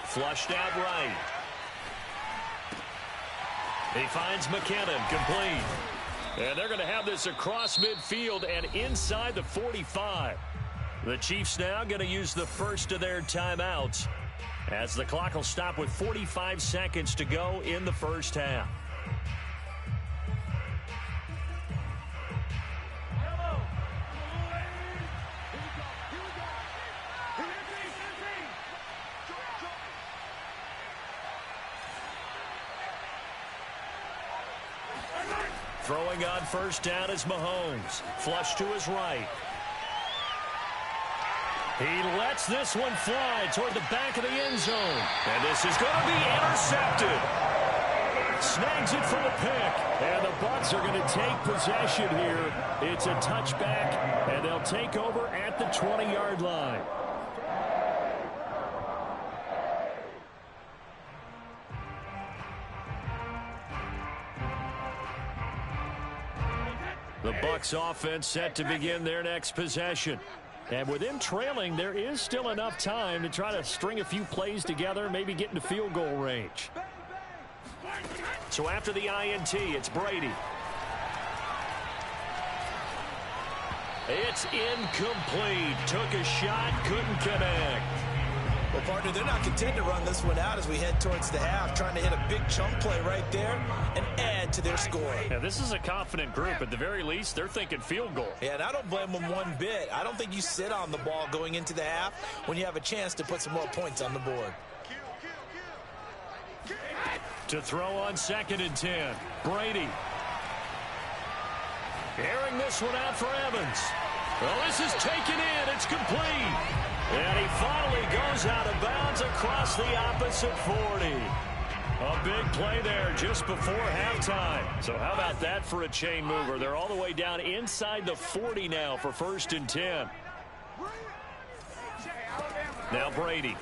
Flushed out right. He finds McKinnon, complete. And they're going to have this across midfield and inside the 45. The Chiefs now going to use the first of their timeouts, as the clock will stop with 45 seconds to go in the first half. Throwing on first down is Mahomes. Flush to his right. He lets this one fly toward the back of the end zone. And this is going to be intercepted. Snags it for the pick. And the Bucs are going to take possession here. It's a touchback, and they'll take over at the 20-yard line. The Bucs offense set to begin their next possession. And with them trailing, there is still enough time to try to string a few plays together, maybe get into field goal range. So after the INT, it's Brady. It's incomplete. Took a shot, couldn't connect. Well, partner, they're not content to run this one out as we head towards the half, trying to hit a big chunk play right there and add to their score. Yeah, this is a confident group. At the very least, they're thinking field goal. Yeah, and I don't blame them one bit. I don't think you sit on the ball going into the half when you have a chance to put some more points on the board. To throw on 2nd and 10, Brady. Airing this one out for Evans. Well, this is taken in. It's complete. And he finally goes out of bounds across the opposite 40. A big play there just before halftime. So how about that for a chain mover? They're all the way down inside the 40 now for 1st and 10. Now Brady.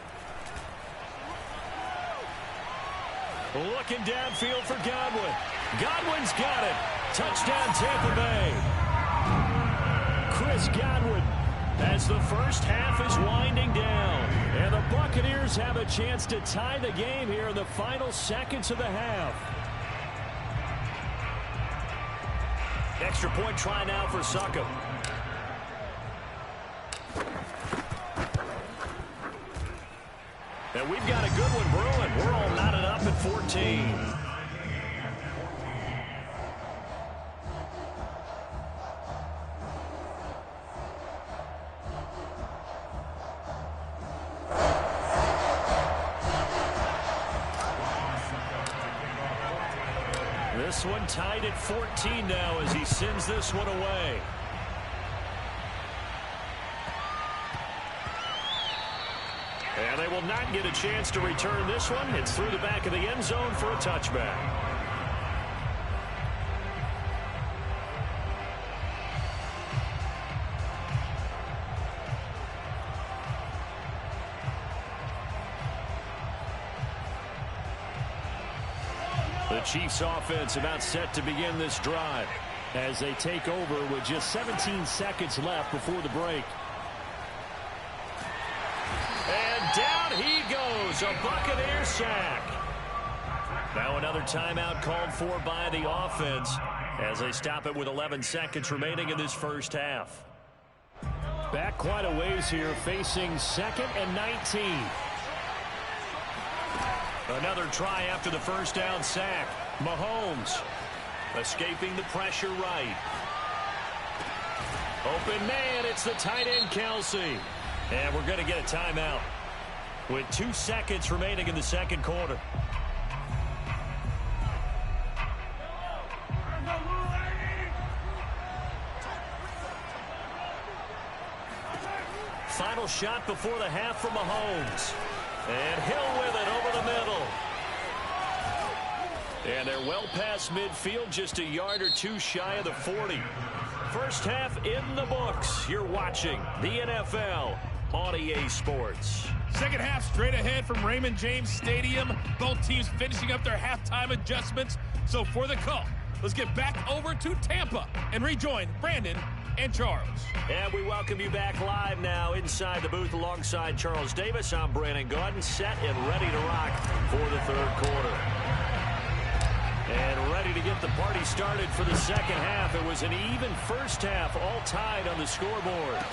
Looking downfield for Godwin. Godwin's got it. Touchdown Tampa Bay. Chris Godwin, as the first half is winding down. And the Buccaneers have a chance to tie the game here in the final seconds of the half. Extra point try now for Suckup. And we've got a good one brewing. We're all knotted up at 14. This one tied at 14 now as he sends this one away. And they will not get a chance to return this one. It's through the back of the end zone for a touchback. The Chiefs offense about set to begin this drive as they take over with just 17 seconds left before the break. And down he goes, a Buccaneer sack. Now another timeout called for by the offense as they stop it with 11 seconds remaining in this first half. Back quite a ways here, facing 2nd and 19. Another try after the first down sack. Mahomes escaping the pressure right. Open man, it's the tight end Kelsey. And we're going to get a timeout with 2 seconds remaining in the second quarter. Final shot before the half from Mahomes. And Hill with it over the middle. And they're well past midfield, just a yard or two shy of the 40. First half in the books. You're watching the NFL on EA Sports. Second half straight ahead from Raymond James Stadium. Both teams finishing up their halftime adjustments. So for the call, let's get back over to Tampa and rejoin Brandon and Charles. And we welcome you back live now inside the booth alongside Charles Davis. I'm Brandon Gaudin, set and ready to rock for the third quarter. And ready to get the party started for the second half. It was an even first half, all tied on the scoreboard.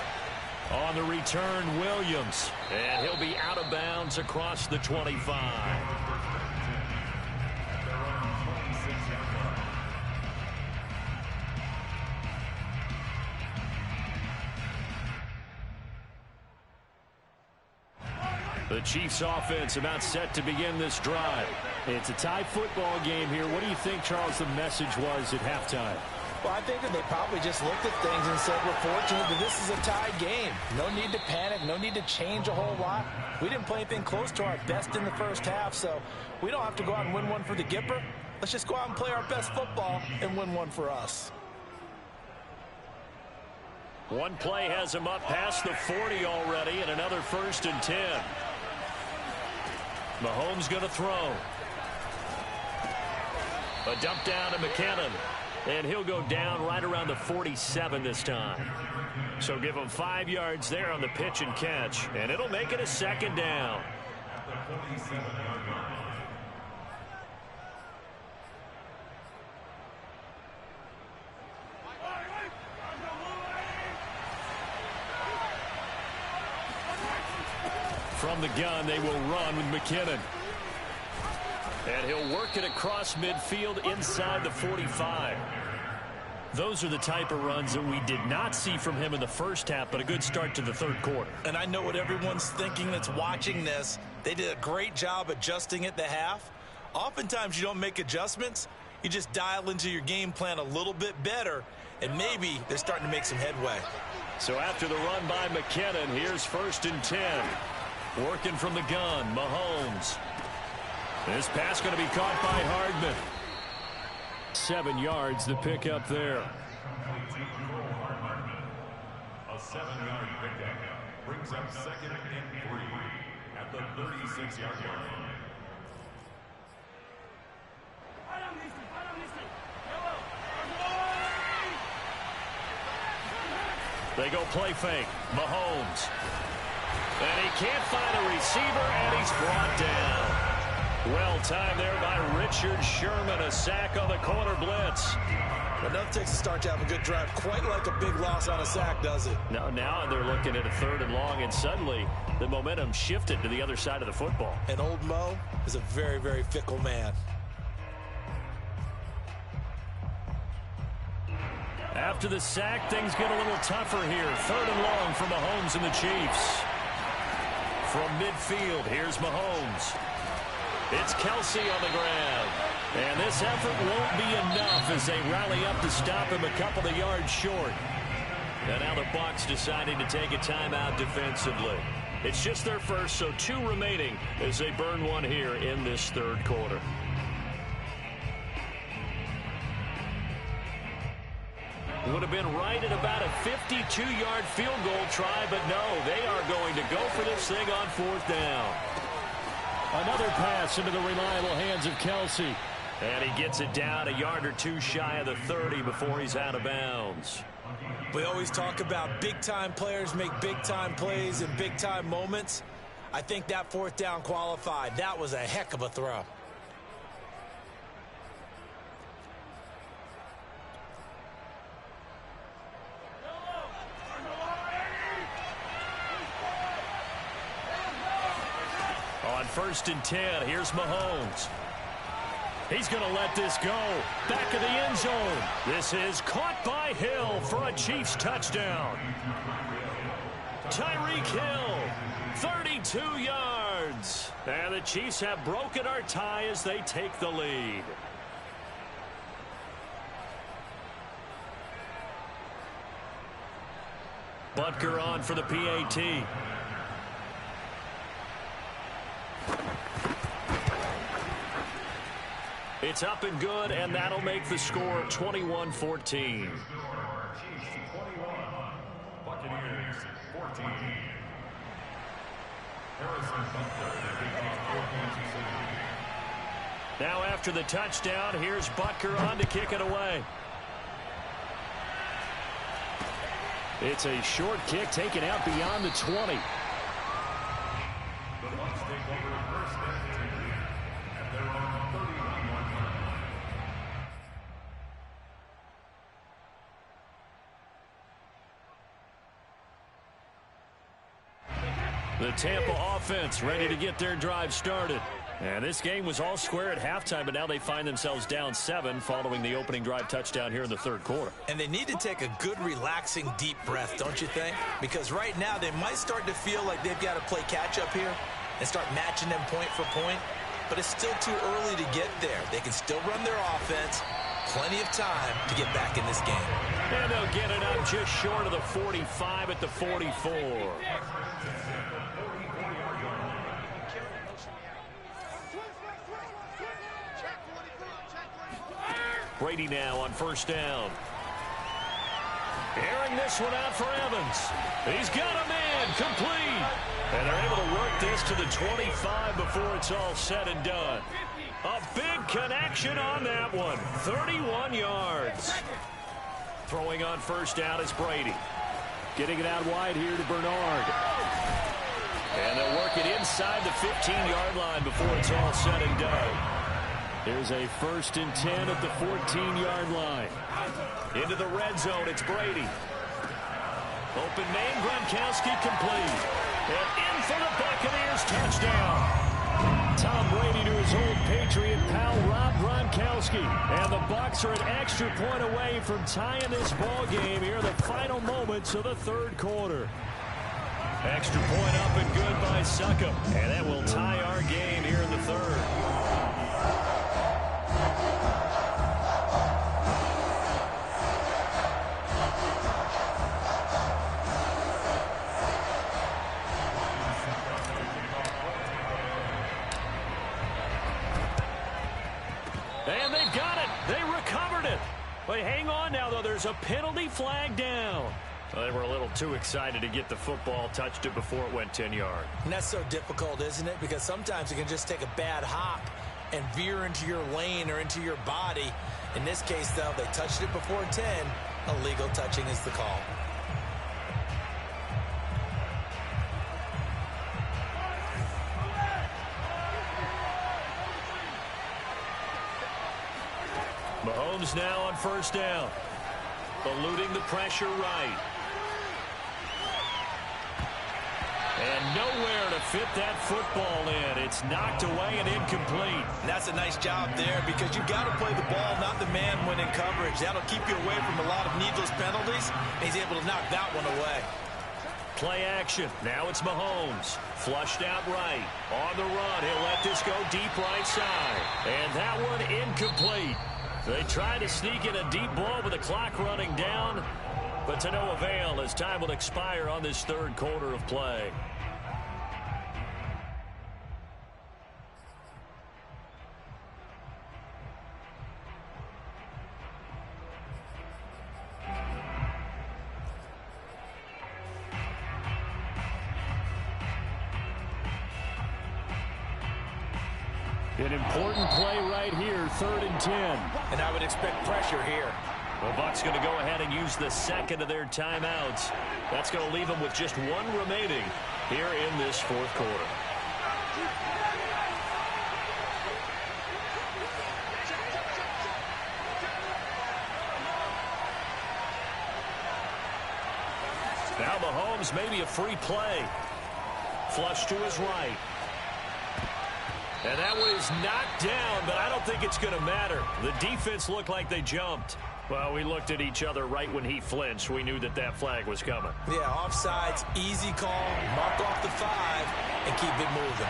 On the return, Williams. And he'll be out of bounds across the 25. The Chiefs offense about set to begin this drive. It's a tie football game here. What do you think, Charles, the message was at halftime? Well, I think that they probably just looked at things and said, we're fortunate that this is a tie game. No need to panic. No need to change a whole lot. We didn't play anything close to our best in the first half, so we don't have to go out and win one for the Gipper. Let's just go out and play our best football and win one for us. One play has him up past the 40 already, and another 1st and 10. Mahomes going to throw. A dump down to McKinnon. And he'll go down right around the 47 this time. So give him 5 yards there on the pitch and catch. And it'll make it a second down. From the gun, they will run with McKinnon. And he'll work it across midfield inside the 45. Those are the type of runs that we did not see from him in the first half, but a good start to the third quarter. And I know what everyone's thinking that's watching this. They did a great job adjusting at the half. Oftentimes you don't make adjustments. You just dial into your game plan a little bit better, and maybe they're starting to make some headway. So after the run by McKinnon, here's 1st and 10. Working from the gun, Mahomes. This pass going to be caught by Hardman. 7 yards, the pickup there. A 7-yard pickup brings up 2nd and 3 at the 36-yard line. They go play fake. Mahomes. And he can't find a receiver, and he's brought down. Well timed there by Richard Sherman. A sack on the corner blitz. Enough takes to start to have a good drive. Quite like a big loss on a sack, does it? Now they're looking at a 3rd and long, and suddenly the momentum shifted to the other side of the football. And old Mo is a very, very fickle man. After the sack, things get a little tougher here. 3rd and long for Mahomes and the Chiefs. From midfield, here's Mahomes. It's Kelsey on the ground. And this effort won't be enough as they rally up to stop him a couple of yards short. And now the Bucs deciding to take a timeout defensively. It's just their first, so 2 remaining as they burn one here in this third quarter. Would have been right at about a 52-yard field goal try, but no, they are going to go for this thing on 4th down. Another pass into the reliable hands of Kelsey. And he gets it down a yard or 2 shy of the 30 before he's out of bounds. We always talk about big-time players make big-time plays in big-time moments. I think that 4th down qualified. That was a heck of a throw. On 1st and 10, here's Mahomes. He's going to let this go. Back of the end zone. This is caught by Hill for a Chiefs touchdown. Tyreek Hill, 32 yards. And the Chiefs have broken our tie as they take the lead. Butker on for the PAT. It's up and good, and that'll make the score 21-14. Now after the touchdown, here's Butker on to kick it away. It's a short kick taken out beyond the 20. The Tampa offense ready to get their drive started. And this game was all square at halftime, but now they find themselves down 7 following the opening drive touchdown here in the third quarter. And they need to take a good, relaxing, deep breath, don't you think? Because right now they might start to feel like they've got to play catch-up here and start matching them point for point. But it's still too early to get there. They can still run their offense. Plenty of time to get back in this game. And they'll get it up just short of the 45 at the 44. Brady now on 1st down. Airing this one out for Evans. He's got a man complete. And they're able to work this to the 25 before it's all said and done. A big connection on that one. 31 yards. Throwing on 1st down is Brady. Getting it out wide here to Bernard. And they'll work it inside the 15-yard line before it's all said and done. There's a 1st and 10 at the 14-yard line. Into the red zone, it's Brady. Open man, Gronkowski complete. And in for the Buccaneers touchdown. Tom Brady to his old Patriot pal, Rob Gronkowski. And the Bucs are an extra point away from tying this ball game here in the final moments of the third quarter. Extra point up and good by Succop. And that will tie our game here in the third. And they've got it. They recovered it. But hang on now, though. There's a penalty flag down. Well, they were a little too excited to get the football, touched it before it went 10 yards. And that's so difficult, isn't it? Because sometimes you can just take a bad hop and veer into your lane or into your body. In this case, though, they touched it before 10. Illegal touching is the call. Mahomes now on 1st down. Eluding the pressure right. And nowhere to fit that football in. It's knocked away and incomplete. And that's a nice job there because you've got to play the ball, not the man when in coverage. That'll keep you away from a lot of needless penalties. And he's able to knock that one away. Play action. Now it's Mahomes. Flushed out right. On the run. He'll let this go deep right side. And that one incomplete. They tried to sneak in a deep ball with the clock running down, but to no avail as time will expire on this third quarter of play. An important play right here, 3rd and 10. And I would expect pressure here. The Bucs going to go ahead and use the second of their timeouts. That's going to leave them with just one remaining here in this 4th quarter. Now Mahomes, maybe a free play. Flush to his right. And that one is knocked down, but I don't think it's going to matter. The defense looked like they jumped. Well, we looked at each other right when he flinched. We knew that that flag was coming. Yeah, offsides, easy call, mark off the 5, and keep it moving.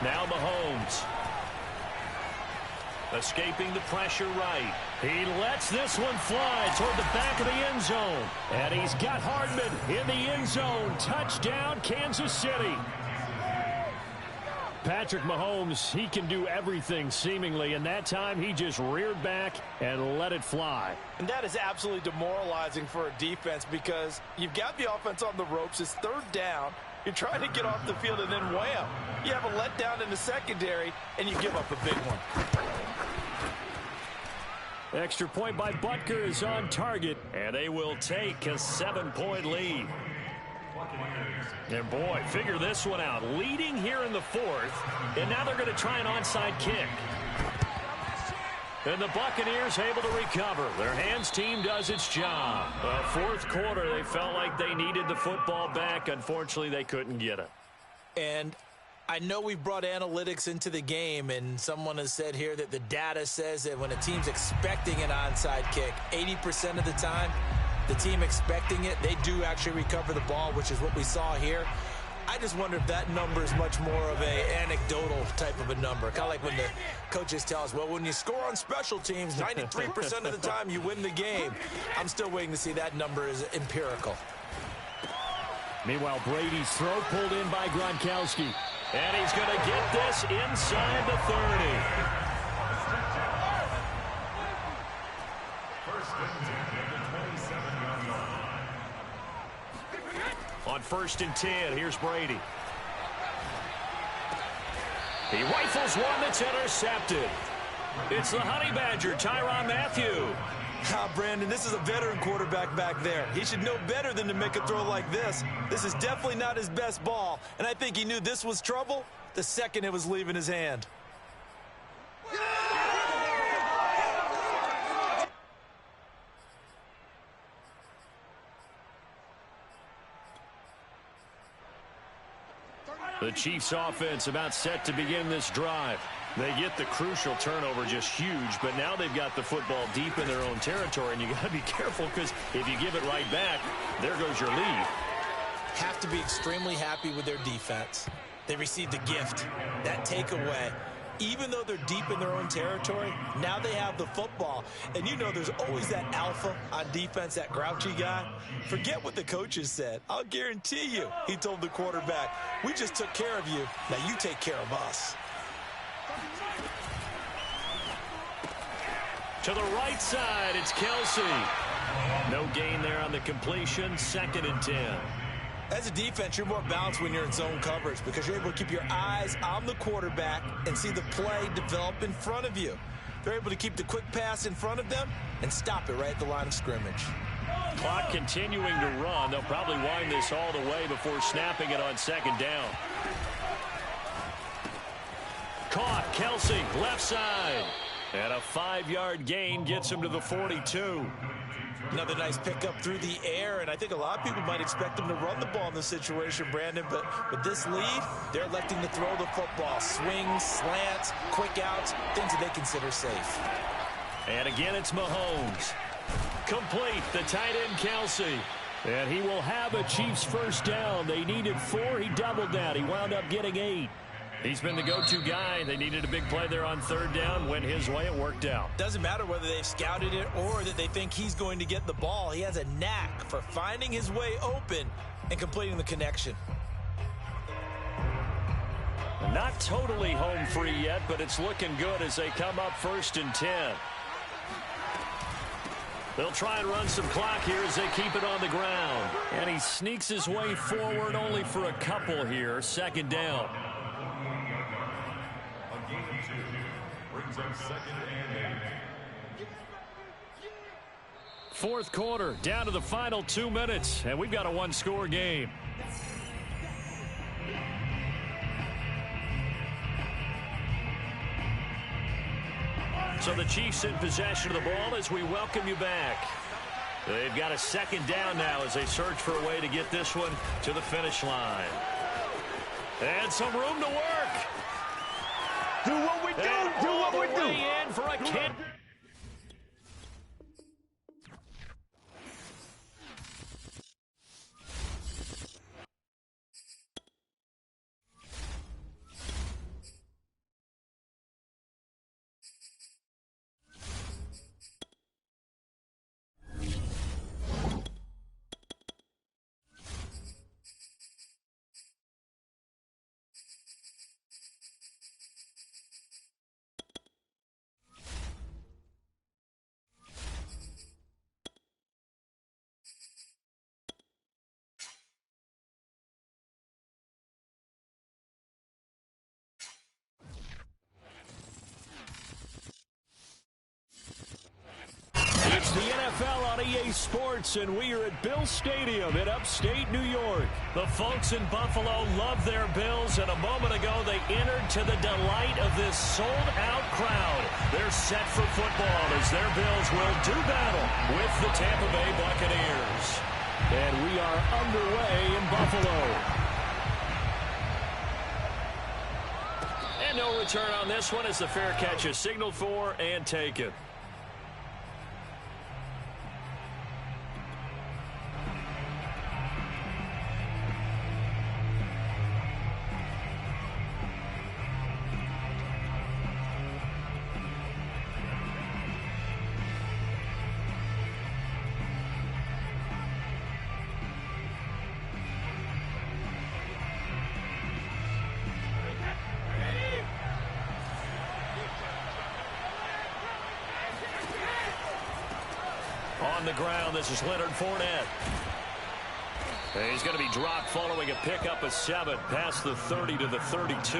Now Mahomes. Escaping the pressure right. He lets this one fly toward the back of the end zone. And he's got Hardman in the end zone. Touchdown, Kansas City. Patrick Mahomes, he can do everything seemingly, and that time he just reared back and let it fly. And that is absolutely demoralizing for a defense because you've got the offense on the ropes. It's 3rd down. You're trying to get off the field, and then wham, you have a letdown in the secondary, and you give up a big one. Extra point by Butker is on target, and they will take a 7-point lead. And boy, figure this one out. Leading here in the 4th, and now they're going to try an onside kick. And the Buccaneers able to recover. Their hands team does its job. 4th quarter, they felt like they needed the football back. Unfortunately, they couldn't get it. And I know we brought analytics into the game, and someone has said here that the data says that when a team's expecting an onside kick, 80% of the time, the team expecting it, they do actually recover the ball, which is what we saw here. I just wonder if that number is much more of a anecdotal type of a number. Kind of like when the coaches tell us, well, when you score on special teams, 93% of the time you win the game. I'm still waiting to see that number is empirical. Meanwhile, Brady's throw pulled in by Gronkowski. And he's going to get this inside the 30. On 1st and 10, here's Brady. He rifles one that's intercepted. It's the Honey Badger, Tyrann Mathieu. Brandon, this is a veteran quarterback back there. He should know better than to make a throw like this. This is definitely not his best ball, and I think he knew this was trouble the second it was leaving his hand. The Chiefs offense about set to begin this drive. They get the crucial turnover, just huge, but now they've got the football deep in their own territory, and you got to be careful because if you give it right back, there goes your lead. Have to be extremely happy with their defense. They received a gift, that takeaway. Even though they're deep in their own territory, now they have the football. And you know there's always that alpha on defense, that grouchy guy. Forget what the coaches said. I'll guarantee you, he told the quarterback, we just took care of you. Now you take care of us. To the right side, it's Kelsey. No gain there on the completion, 2nd and 10. As a defense, you're more balanced when you're in zone coverage because you're able to keep your eyes on the quarterback and see the play develop in front of you. They're able to keep the quick pass in front of them and stop it right at the line of scrimmage. Clock continuing to run. They'll probably wind this all the way before snapping it on 2nd down. Caught, Kelsey, left side. And a 5-yard gain gets him to the 42. Another nice pickup through the air, and I think a lot of people might expect them to run the ball in this situation, Brandon, but with this lead, they're electing to throw the football. Swings, slants, quick outs, things that they consider safe. And again, it's Mahomes. Complete, the tight end, Kelsey. And he will have a Chiefs first down. They needed 4. He doubled that. He wound up getting 8. He's been the go-to guy. They needed a big play there on 3rd down. Went his way. It worked out. Doesn't matter whether they've scouted it or that they think he's going to get the ball. He has a knack for finding his way open and completing the connection. Not totally home free yet, but it's looking good as they come up 1st and 10. They'll try and run some clock here as they keep it on the ground. And he sneaks his way forward only for a couple here. Second down. A gain of 2 brings up second and 8. Fourth quarter, down to the final 2 minutes, and we've got a one-score game. So the Chiefs in possession of the ball as we welcome you back. They've got a second down now as they search for a way to get this one to the finish line. And some room to work. Do what we do. Do what we do. In for a kick. It's the NFL on EA Sports, and we are at Bills Stadium in upstate New York. The folks in Buffalo love their Bills, and a moment ago they entered to the delight of this sold-out crowd. They're set for football as their Bills will do battle with the Tampa Bay Buccaneers. And we are underway in Buffalo. And no return on this one as the fair catch is signaled for and taken. On the ground, this is Leonard Fournette. And he's going to be dropped following a pickup of 7 past the 30 to the 32.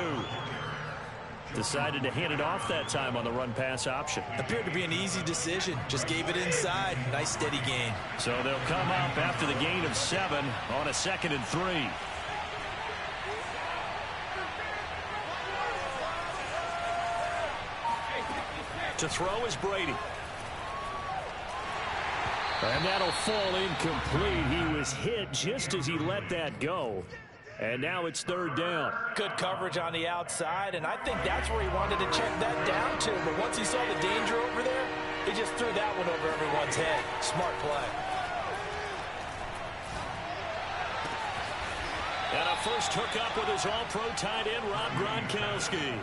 Decided to hand it off that time on the run-pass option. Appeared to be an easy decision. Just gave it inside. Nice steady gain. So they'll come up after the gain of 7 on a 2nd and 3. To throw is Brady. And that'll fall incomplete. He was hit just as he let that go. And now it's 3rd down. Good coverage on the outside, and I think that's where he wanted to check that down to. But once he saw the danger over there, he just threw that one over everyone's head. Smart play. And a first hookup with his all-pro tight end, Rob Gronkowski.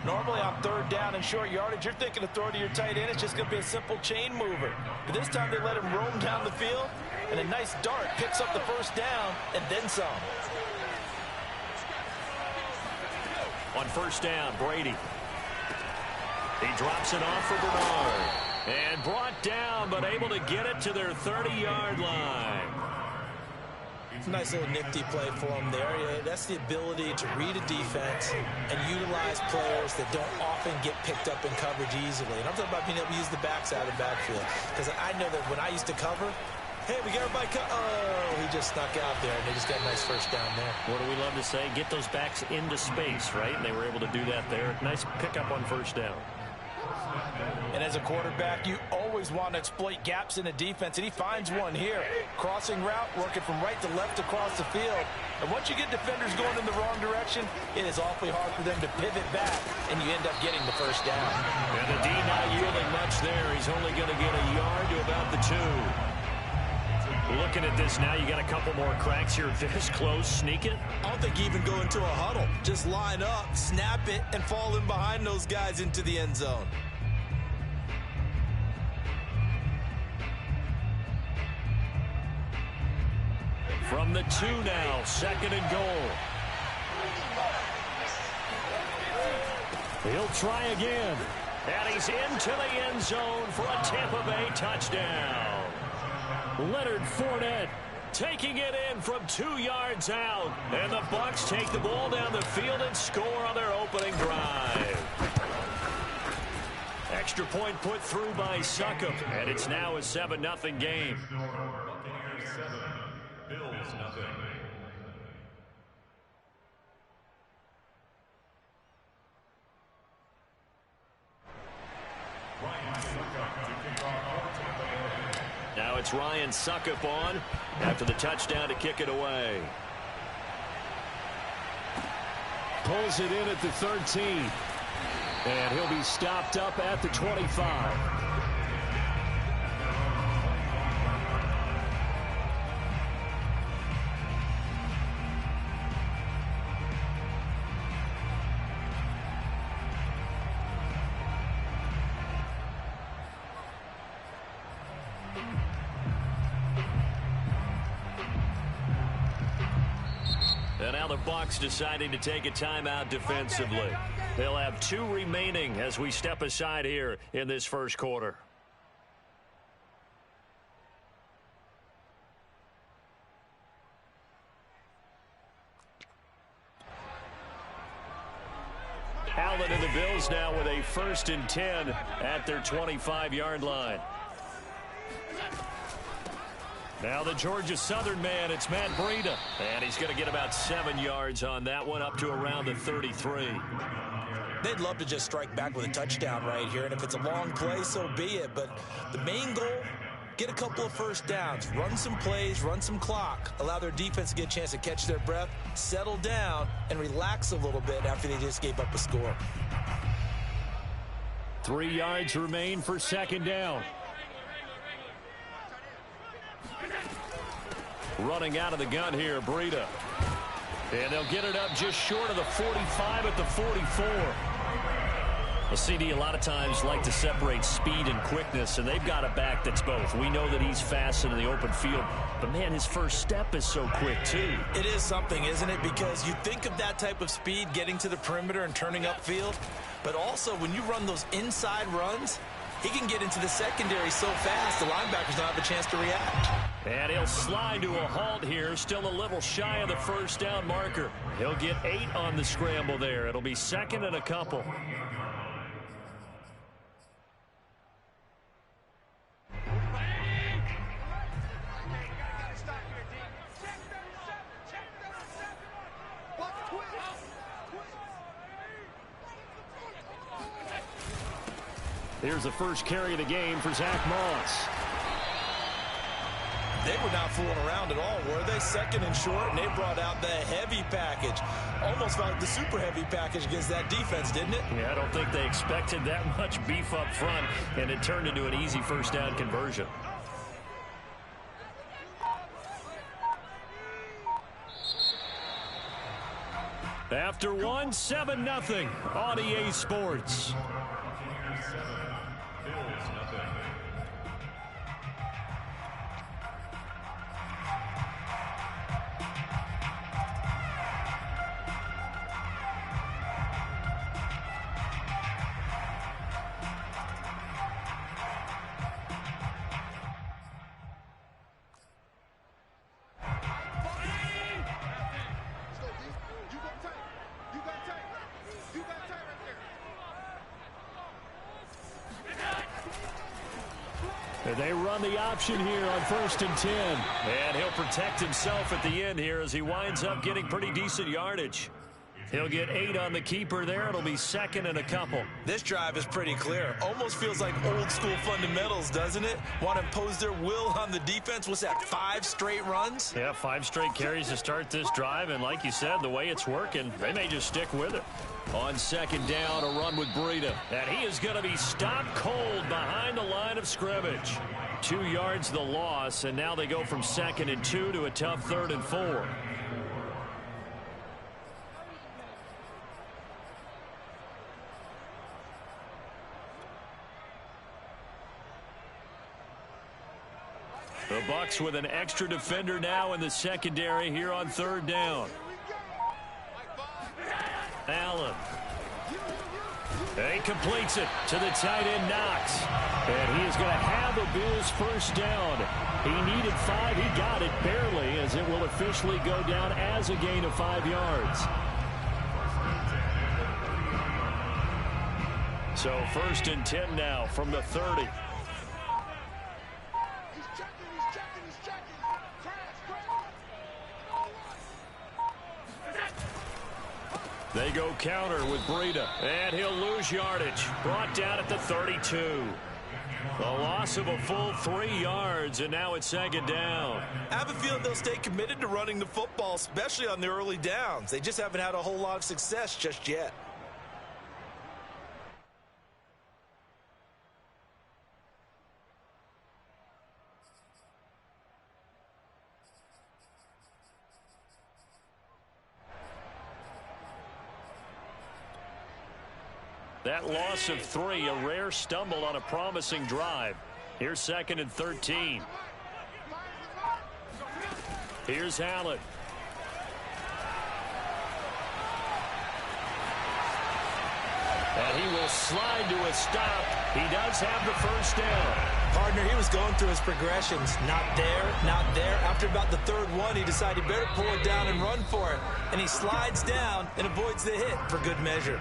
Normally on 3rd down and short yardage, you're thinking of throwing to your tight end. It's just going to be a simple chain mover. But this time they let him roam down the field, and a nice dart picks up the first down and then some. On 1st down, Brady. He drops it off for Bernard. And brought down, but able to get it to their 30-yard line. It's a nice little nifty play for him there. That's the ability to read a defense and utilize players that don't often get picked up in coverage easily. And I'm talking about being able to use the backside of the backfield. Because I know that when I used to cover, hey, we got everybody oh, he just snuck out there, and they just got a nice first down there. What do we love to say? Get those backs into space, right? And they were able to do that there. Nice pickup on 1st down. And as a quarterback, you always want to exploit gaps in the defense, and he finds one here. Crossing route, working from right to left across the field. And once you get defenders going in the wrong direction, it is awfully hard for them to pivot back, and you end up getting the first down. And the D not yielding much there. He's only going to get a yard to about the 2. Looking at this now, you got a couple more cracks here. This close, sneak it. I don't think you even go into a huddle. Just line up, snap it, and fall in behind those guys into the end zone. From the 2 now, 2nd and goal. He'll try again. And he's into the end zone for a Tampa Bay touchdown. Leonard Fournette taking it in from 2 yards out. And the Bucs take the ball down the field and score on their opening drive. Extra point put through by Succop. And it's now a 7-0 game. Buccaneers 7, Bills nothing. Now it's Ryan Succop on after the touchdown to kick it away. Pulls it in at the 13. And he'll be stopped up at the 25. And now the Bucs deciding to take a timeout defensively. They'll have 2 remaining as we step aside here in this first quarter. Allen and the Bills now with a 1st and 10 at their 25-yard line. Now the Georgia Southern man, it's Matt Breida. And he's going to get about 7 yards on that one, up to around the 33. They'd love to just strike back with a touchdown right here, and if it's a long play, so be it. But the main goal, get a couple of first downs, run some plays, run some clock, allow their defense to get a chance to catch their breath, settle down, and relax a little bit after they just gave up a score. 3 yards remain for 2nd down. Running out of the gun here, Breida. And they'll get it up just short of the 45 at the 44. Well, CD a lot of times like to separate speed and quickness, and they've got a back that's both. We know that he's fast in the open field, but, man, his first step is so quick, too. It is something, isn't it? Because you think of that type of speed getting to the perimeter and turning upfield, but also when you run those inside runs, he can get into the secondary so fast the linebackers don't have a chance to react. And he'll slide to a halt here, still a little shy of the 1st down marker. He'll get 8 on the scramble there. It'll be 2nd and a couple. Here's the first carry of the game for Zach Moss. They were not fooling around at all, were they? 2nd and short, and they brought out the heavy package. Almost felt like the super heavy package against that defense, didn't it? Yeah, I don't think they expected that much beef up front, and it turned into an easy 1st down conversion. After 1, 7-0 on EA Sports. And they run the option here on 1st and 10. And he'll protect himself at the end here as he winds up getting pretty decent yardage. He'll get 8 on the keeper there. It'll be 2nd and a couple. This drive is pretty clear. Almost feels like old school fundamentals, doesn't it? Want to impose their will on the defense. What's that, 5 straight runs? Yeah, 5 straight carries to start this drive. And like you said, the way it's working, they may just stick with it. On 2nd down, a run with Breida. And he is going to be stopped cold behind the line of scrimmage. 2 yards the loss, and now they go from 2nd and 2 to a tough 3rd and 4. The Bucs with an extra defender now in the secondary here on 3rd down. Allen. He completes it to the tight end, Knox. And he is going to have a Bills first down. He needed 5. He got it barely, as it will officially go down as a gain of 5 yards. So 1st and 10 now from the 30. They go counter with Breida, and he'll lose yardage. Brought down at the 32. A loss of a full 3 yards, and now it's 2nd down. I have a feeling they'll stay committed to running the football, especially on the early downs. They just haven't had a whole lot of success just yet. That loss of 3, a rare stumble on a promising drive. Here's 2nd and 13. Here's Allen. And he will slide to a stop. He does have the first down. Partner, he was going through his progressions. Not there, not there. After about the 3rd one, he decided he better pull it down and run for it. And he slides down and avoids the hit for good measure.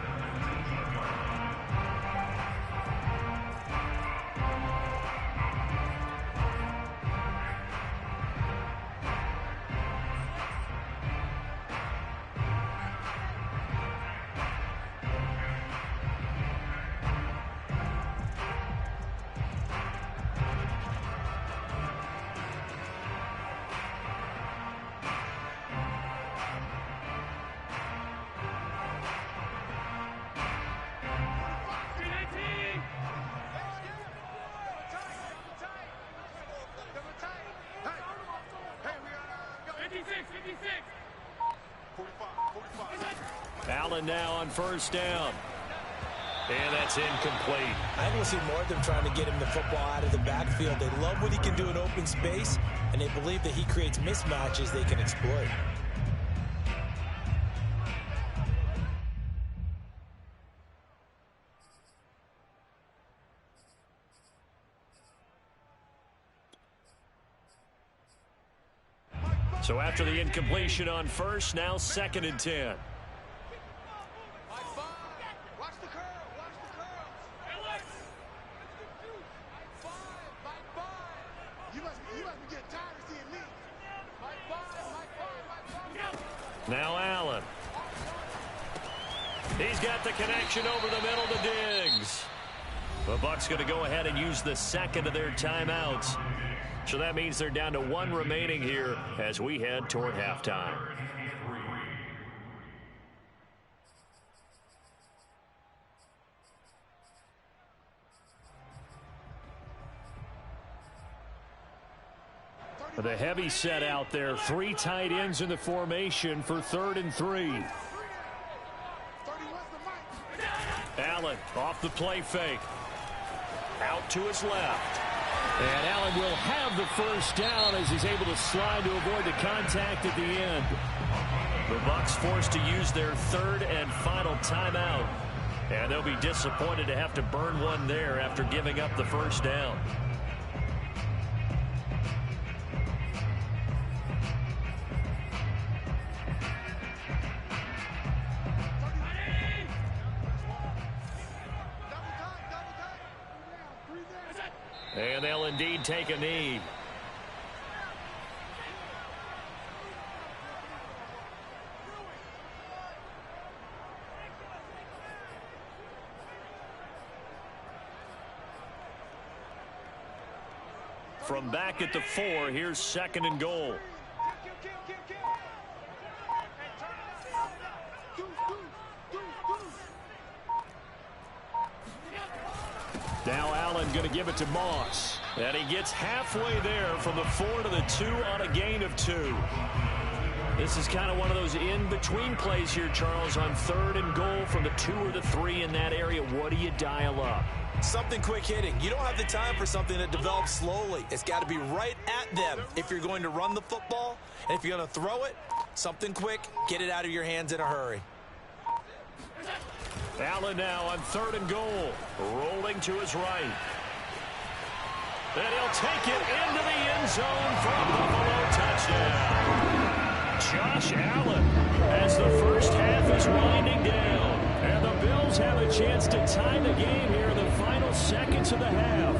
Allen now on first down. And that's incomplete. I think we'll see more of them trying to get him the football out of the backfield. They love what he can do in open space, and they believe that he creates mismatches they can exploit. So after the incompletion on first, now 2nd and 10. Now Allen. He's got the connection over the middle to Diggs. The Bucs going to go ahead and use the 2nd of their timeouts. So that means they're down to 1 remaining here as we head toward halftime. The heavy set out there. 3 tight ends in the formation for 3rd and 3. Allen off the play fake. Out to his left. And Allen will have the first down as he's able to slide to avoid the contact at the end. The Bucs forced to use their 3rd and final timeout. And they'll be disappointed to have to burn one there after giving up the first down. And they'll indeed take a knee. From back at the 4, here's 2nd and goal. Now Allen going to give it to Moss. And he gets halfway there from the 4 to the 2 on a gain of 2. This is kind of one of those in-between plays here, Charles, on 3rd and goal from the 2 or the 3 in that area. What do you dial up? Something quick hitting. You don't have the time for something that develops slowly. It's got to be right at them if you're going to run the football. And if you're going to throw it, something quick, get it out of your hands in a hurry. Allen now on 3rd and goal. Rolling to his right. And he'll take it into the end zone for a Buffalo touchdown. Josh Allen as the first half is winding down. And the Bills have a chance to tie the game here in the final seconds of the half.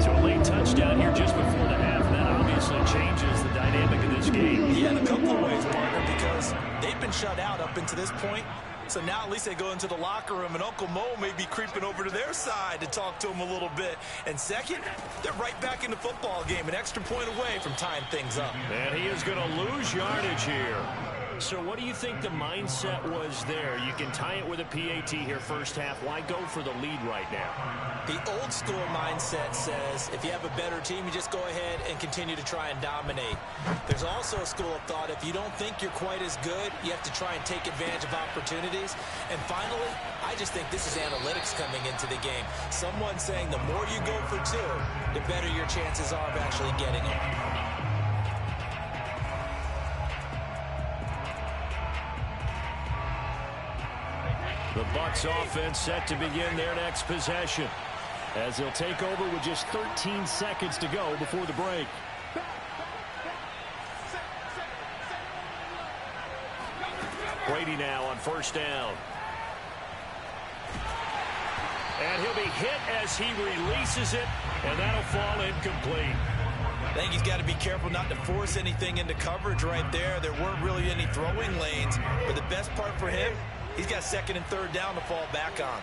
So a late touchdown here just before the half. And that obviously changes the dynamic of this game. Yeah, in a couple of ways, partner, because they've been shut out up until this point. So now at least they go into the locker room, and Uncle Mo may be creeping over to their side to talk to him a little bit. And second, they're right back in the football game, an extra point away from tying things up. And he is going to lose yardage here. So what do you think the mindset was there? You can tie it with a PAT here first half. Why go for the lead right now? The old school mindset says if you have a better team, you just go ahead and continue to try and dominate. There's also a school of thought, if you don't think you're quite as good, you have to try and take advantage of opportunities. And finally, I just think this is analytics coming into the game. Someone saying the more you go for two, the better your chances are of actually getting them. The Bucs offense set to begin their next possession as they'll take over with just 13 seconds to go before the break. Brady now on 1st down. And he'll be hit as he releases it, and that'll fall incomplete. I think he's got to be careful not to force anything into coverage right there. There weren't really any throwing lanes, but the best part for him, he's got 2nd and 3rd down to fall back on.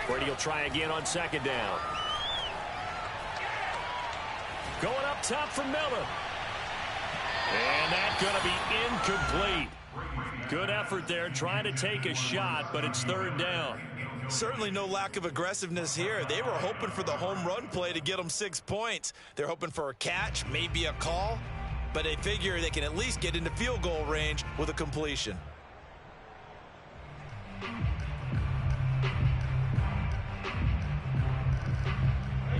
Brady will try again on 2nd down. Going up top for Miller. And that's going to be incomplete. Good effort there trying to take a shot, but it's 3rd down. Certainly no lack of aggressiveness here. They were hoping for the home run play to get them 6 points. They're hoping for a catch, maybe a call, but they figure they can at least get into field goal range with a completion.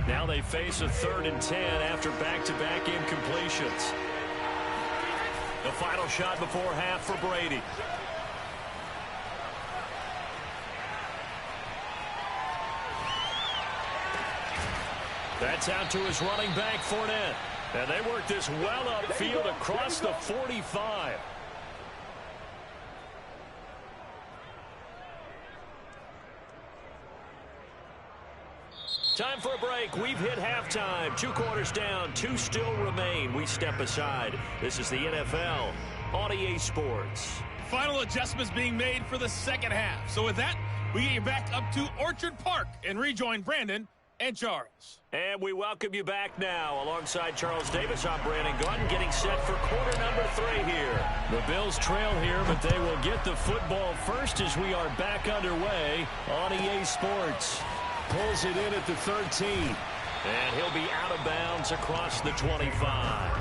Now they face a 3rd and 10 after back-to-back incompletions. The final shot before half for Brady. That's out to his running back, Fournette. And they work this well upfield across the 45. Time for a break. We've hit halftime. 2 quarters down. 2 still remain. We step aside. This is the NFL on EA Sports. Final adjustments being made for the second half. So with that, we get you back up to Orchard Park and rejoin Brandon and Charles. And we welcome you back now. Alongside Charles Davis, I'm Brandon Gunn, getting set for quarter number 3 here. The Bills trail here, but they will get the football first as we are back underway on EA Sports. Pulls it in at the 13. And he'll be out of bounds across the 25.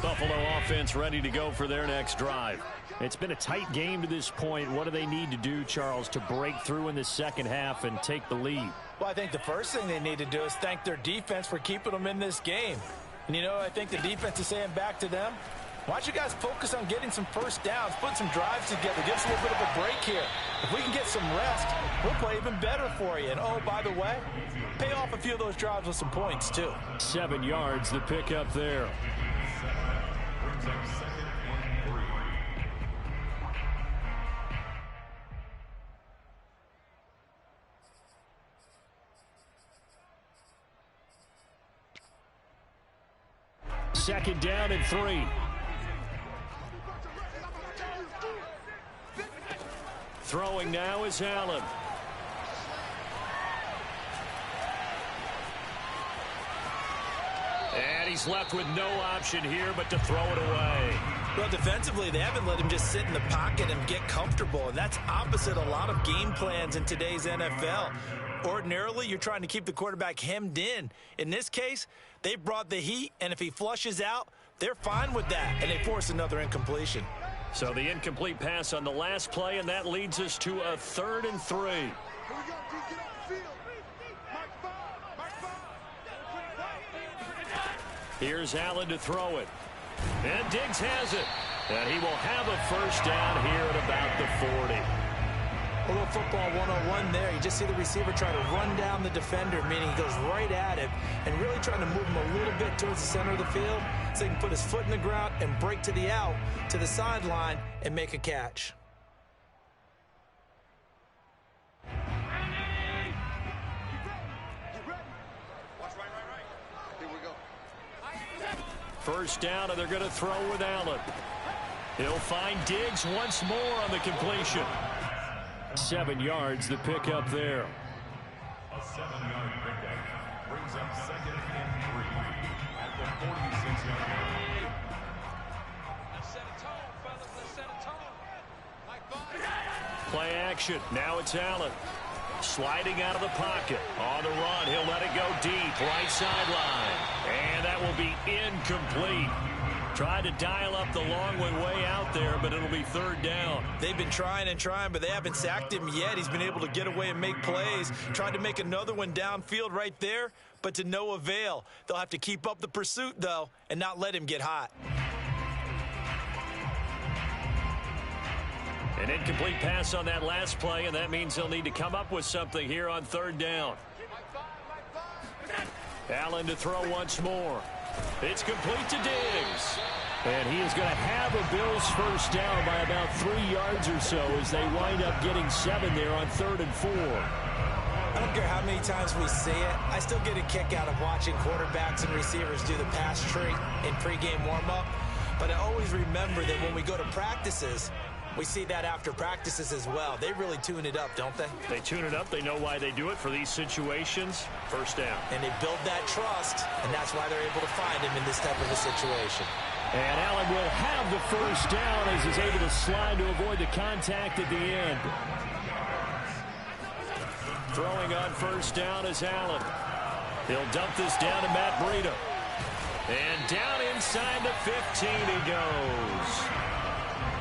Buffalo offense ready to go for their next drive. It's been a tight game to this point. What do they need to do, Charles, to break through in the second half and take the lead? Well, I think the first thing they need to do is thank their defense for keeping them in this game. And, you know, I think the defense is saying back to them, why don't you guys focus on getting some first downs, put some drives together, give us a little bit of a break here. If we can get some rest, we'll play even better for you. And, oh, by the way, pay off a few of those drives with some points, too. 7 yards, the pickup there. Second down and 3. Throwing now is Allen. And he's left with no option here but to throw it away. Well, defensively, they haven't let him just sit in the pocket and get comfortable, and that's opposite a lot of game plans in today's NFL. Ordinarily, you're trying to keep the quarterback hemmed in. In this case, they brought the heat, and if he flushes out, they're fine with that, and they force another incompletion. So the incomplete pass on the last play, and that leads us to a 3rd and 3. Here's Allen to throw it. And Diggs has it. And he will have a first down here at about the 40. A little football 101 there. You just see the receiver try to run down the defender, meaning he goes right at him and really trying to move him a little bit towards the center of the field so he can put his foot in the ground and break to the out, to the sideline, and make a catch. First down, and they're going to throw with Allen. He'll find Diggs once more on the completion. 7 yards, the pickup there. A 7-yard pickup brings up 2nd and 3 at the 46-yard line. Let's set a tone, fellas. Let's set a tone. Like Play action. Now it's Allen. Sliding out of the pocket. On the run, he'll let it go deep. Right sideline. And that will be incomplete. Tried to dial up the long way out there, but it'll be 3rd down. They've been trying and trying, but they haven't sacked him yet. He's been able to get away and make plays. Tried to make another one downfield right there, but to no avail. They'll have to keep up the pursuit, though, and not let him get hot. An incomplete pass on that last play, and that means they'll need to come up with something here on 3rd down. Allen to throw once more. It's complete to Diggs. And he is going to have a Bills first down by about 3 yards or so as they wind up getting 7 there on 3rd and 4. I don't care how many times we see it. I still get a kick out of watching quarterbacks and receivers do the pass tree in pregame warm-up. But I always remember that when we go to practices, we see that after practices as well. They really tune it up, don't they? They tune it up. They know why they do it for these situations. First down. And they build that trust, and that's why they're able to find him in this type of a situation. And Allen will have the first down as he's able to slide to avoid the contact at the end. Throwing on first down is Allen. He'll dump this down to Matt Breida. And down inside the 15 he goes.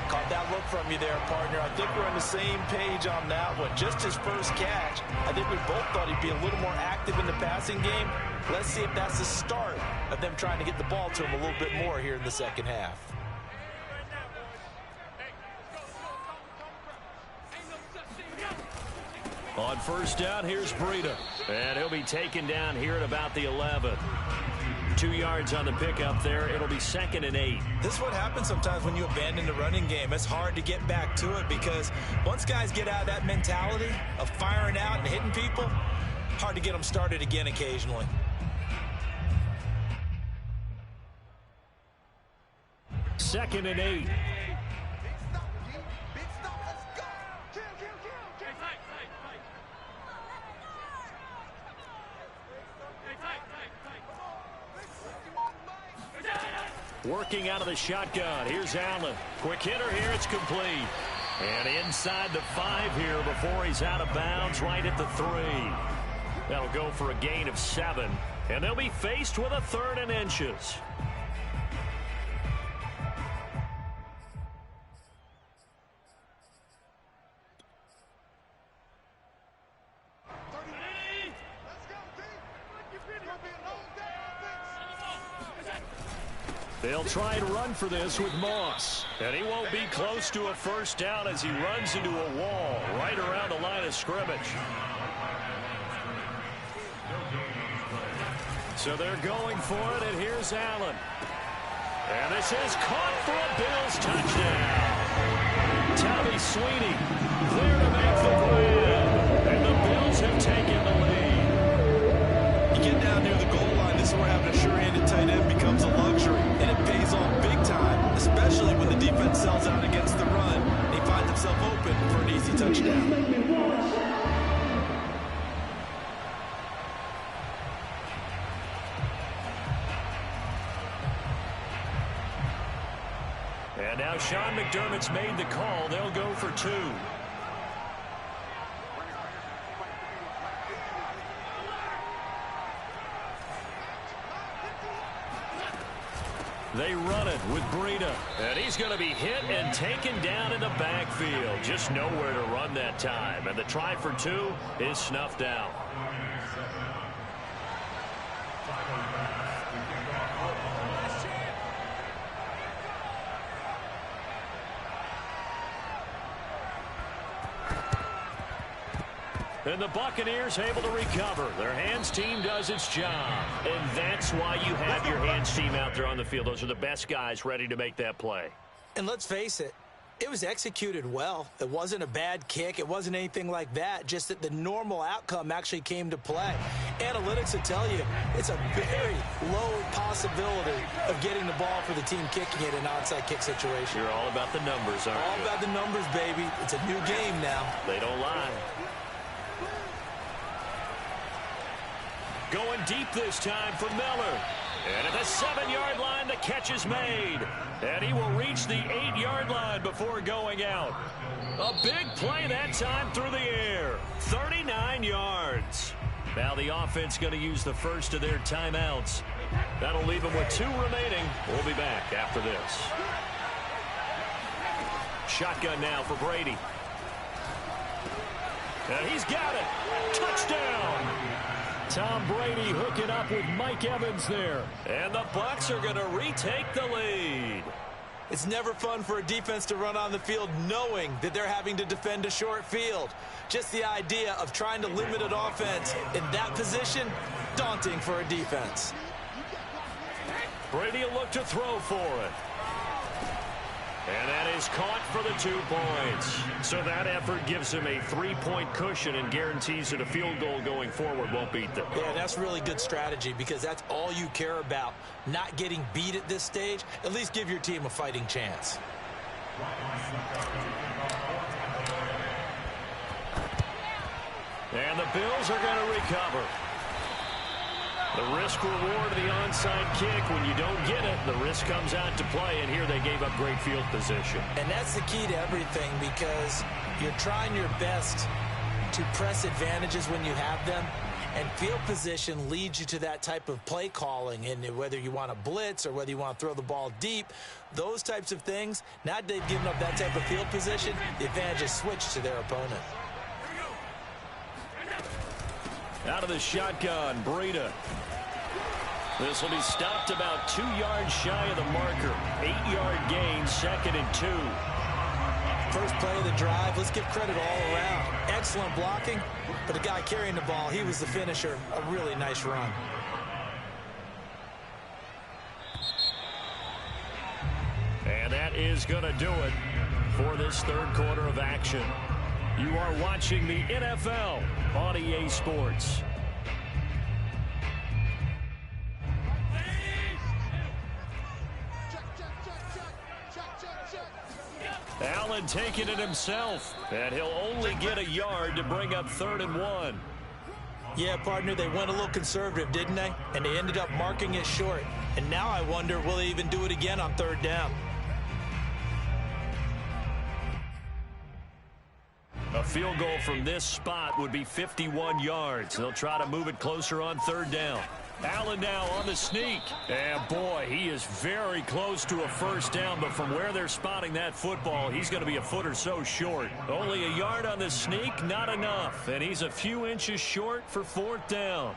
Caught that look from you there, partner. I think we're on the same page on that one. Just his first catch. I think we both thought he'd be a little more active in the passing game. Let's see if that's the start of them trying to get the ball to him a little bit more here in the second half. On first down, here's Breida. And he'll be taken down here at about the 11. 2 yards on the pickup there. It'll be 2nd and 8. This is what happens sometimes when you abandon the running game. It's hard to get back to it because once guys get out of that mentality of firing out and hitting people, hard to get them started again occasionally. Second and 8. Working out of the shotgun. Here's Allen. Quick hitter here. It's complete. And inside the 5 here before he's out of bounds right at the 3. That'll go for a gain of 7. And they'll be faced with a 3rd and inches. They'll try and run for this with Moss. And he won't be close to a first down as he runs into a wall right around the line of scrimmage. So they're going for it, and here's Allen. And this is caught for a Bills touchdown. Tommy Sweeney there to make the grab. And the Bills have taken the lead. You get down near the goal line, this is where having a sure-handed tight end becomes a luxury. And it pays off big time, especially when the defense sells out against the run. And he finds himself open for an easy touchdown. And And now Sean McDermott's made the call. They'll go for 2. They run it with Breida. And he's going to be hit and taken down in the backfield. Just nowhere to run that time. And the try for 2 is snuffed out. And the Buccaneers able to recover. Their hands team does its job. And that's why you have your hands team out there on the field. Those are the best guys ready to make that play. And let's face it, it was executed well. It wasn't a bad kick. It wasn't anything like that. Just that the normal outcome actually came to play. Analytics will tell you it's a very low possibility of getting the ball for the team kicking it in an onside kick situation. You're all about the numbers, aren't you? All about the numbers, baby. It's a new game now. They don't lie. Going deep this time for Miller. And at the 7-yard line, the catch is made. And he will reach the 8-yard line before going out. A big play that time through the air. 39 yards. Now the offense going to use the first of their timeouts. That'll leave them with 2 remaining. We'll be back after this. Shotgun now for Brady. And he's got it. Touchdown. Tom Brady hooking up with Mike Evans there. And the Bucs are going to retake the lead. It's never fun for a defense to run on the field knowing that they're having to defend a short field. Just the idea of trying to limit an offense in that position, daunting for a defense. Brady will look to throw for it. And that is caught for the 2 points. So that effort gives him a 3-point cushion and guarantees that a field goal going forward won't beat them. Yeah, that's really good strategy because that's all you care about. Not getting beat at this stage. At least give your team a fighting chance. And the Bills are going to recover. The risk-reward of the onside kick, when you don't get it, the risk comes out to play, and here they gave up great field position. And that's the key to everything because you're trying your best to press advantages when you have them, and field position leads you to that type of play calling, and whether you want to blitz or whether you want to throw the ball deep, those types of things, now that they've given up that type of field position, the advantage is switched to their opponent. Out of the shotgun, Breida. This will be stopped about 2 yards shy of the marker. 8-yard gain, 2nd and 2. First play of the drive, let's give credit all around. Excellent blocking, but the guy carrying the ball, he was the finisher. A really nice run. And that is going to do it for this 3rd quarter of action. You are watching the NFL on EA Sports. Allen taking it himself, and he'll only get a yard to bring up 3rd and 1. Yeah, partner, they went a little conservative, didn't they? And they ended up marking it short. And now I wonder, will they even do it again on 3rd down? A field goal from this spot would be 51 yards. They'll try to move it closer on 3rd down. Allen now on the sneak. And boy, he is very close to a 1st down, but from where they're spotting that football, he's going to be a foot or so short. Only a yard on the sneak, not enough. And he's a few inches short for 4th down.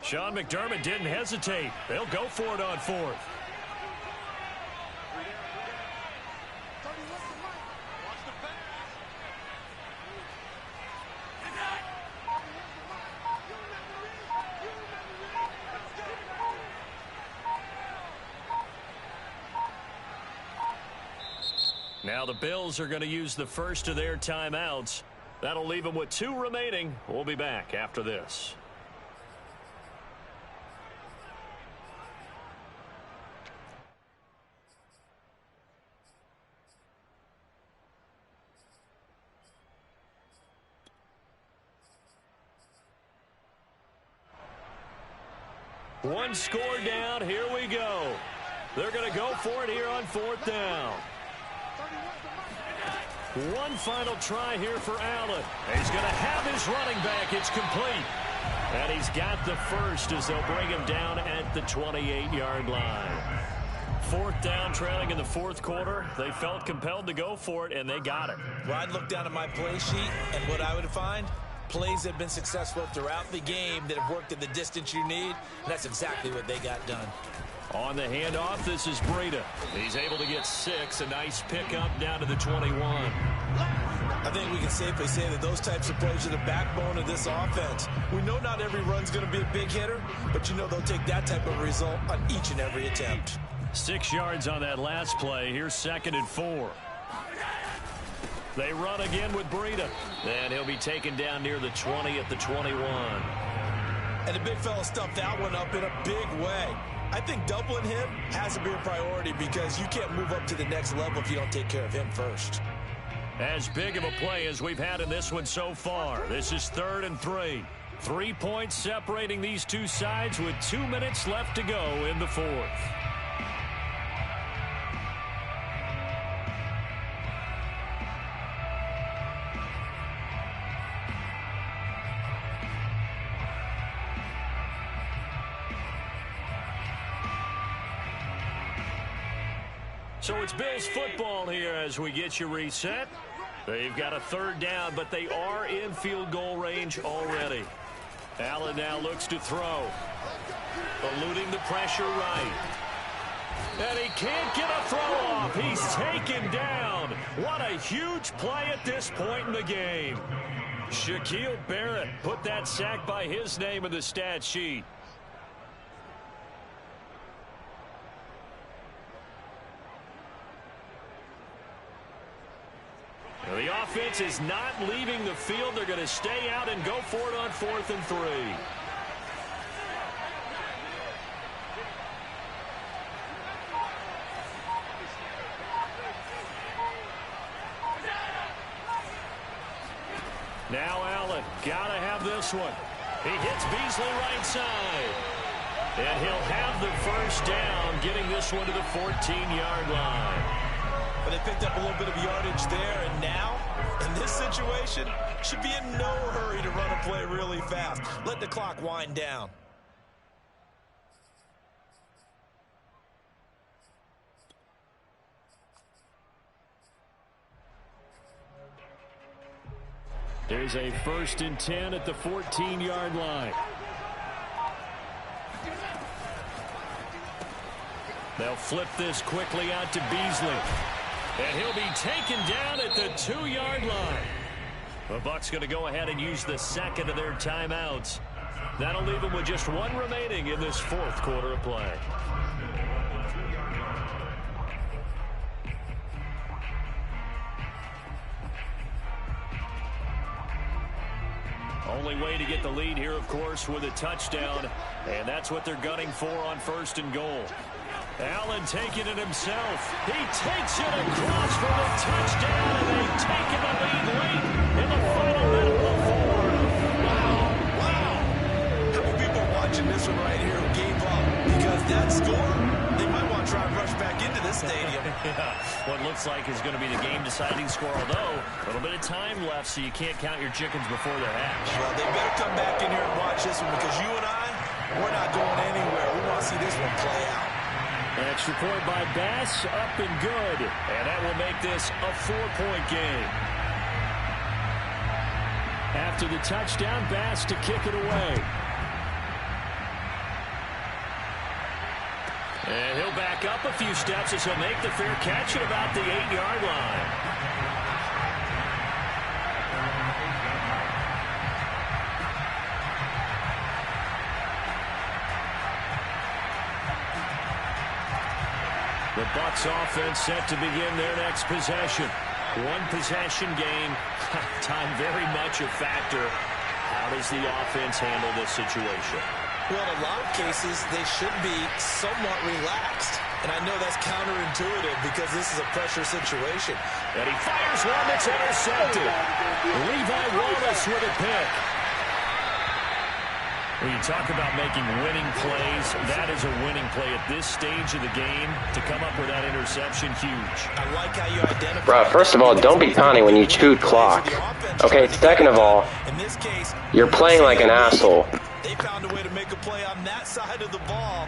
Sean McDermott didn't hesitate. They'll go for it on 4th. Now the Bills are going to use the first of their timeouts. That'll leave them with 2 remaining. We'll be back after this. One score down. Here we go. They're going to go for it here on 4th down. One final try here for Allen. He's going to have his running back. It's complete. And he's got the first as they'll bring him down at the 28-yard line. 4th down, trailing in the 4th quarter. They felt compelled to go for it, and they got it. Well, I'd look down at my play sheet, and what I would find, plays that have been successful throughout the game that have worked at the distance you need, and that's exactly what they got done. On the handoff, this is Breida. He's able to get 6. A nice pickup down to the 21. I think we can safely say that those types of plays are the backbone of this offense. We know not every run's going to be a big hitter, but you know they'll take that type of result on each and every attempt. 6 yards on that last play. Here's 2nd and 4. They run again with Breida. And he'll be taken down near the 20 at the 21. And the big fella stuffed that one up in a big way. I think doubling him has to be a priority because you can't move up to the next level if you don't take care of him first. As big of a play as we've had in this one so far. This is 3rd and 3. 3 points separating these two sides with 2 minutes left to go in the 4th. So it's Bills football here as we get you reset. They've got a 3rd down, but they are in field goal range already. Allen now looks to throw. Eluding the pressure right. And he can't get a throw off. He's taken down. What a huge play at this point in the game. Shaquille Barrett put that sack by his name in the stat sheet. The offense is not leaving the field. They're going to stay out and go for it on 4th and 3. Now Allen, gotta have this one. He hits Beasley right side. And he'll have the first down, getting this one to the 14-yard line. But they picked up a little bit of yardage there, and now, in this situation, should be in no hurry to run a play really fast. Let the clock wind down. There's a 1st and 10 at the 14-yard line. They'll flip this quickly out to Beasley. And he'll be taken down at the 2-yard line. The Bucs going to go ahead and use the 2nd of their timeouts. That'll leave them with just 1 remaining in this 4th quarter of play. Only way to get the lead here, of course, with a touchdown. And that's what they're gunning for on 1st and goal. Allen taking it himself. He takes it across for the touchdown, and they've taken the lead late in the final minute of the 4th. Wow. How many people watching this one right here gave up? Because that score, they might want to try and rush back into this stadium. Yeah, what looks like is going to be the game-deciding score, although a little bit of time left, so you can't count your chickens before they're hatched. Well, they better come back in here and watch this one because you and I, we're not going anywhere. We want to see this one play out. Extra point by Bass, up and good. And that will make this a 4-point game. After the touchdown, Bass to kick it away. And he'll back up a few steps as he'll make the fair catch at about the 8-yard line. The Bucs offense set to begin their next possession. 1 possession game. Time very much a factor. How does the offense handle this situation? Well, in a lot of cases, they should be somewhat relaxed. And I know that's counterintuitive because this is a pressure situation. And he fires one that's intercepted. Levi Wallace with a pick. When you talk about making winning plays, that is a winning play at this stage of the game. To come up with that interception, huge. I like how you identify. Bro, first of all, don't be taunting when you chewed clock. Okay, second of all, you're playing like an asshole. They found a way to make a play on that side of the ball.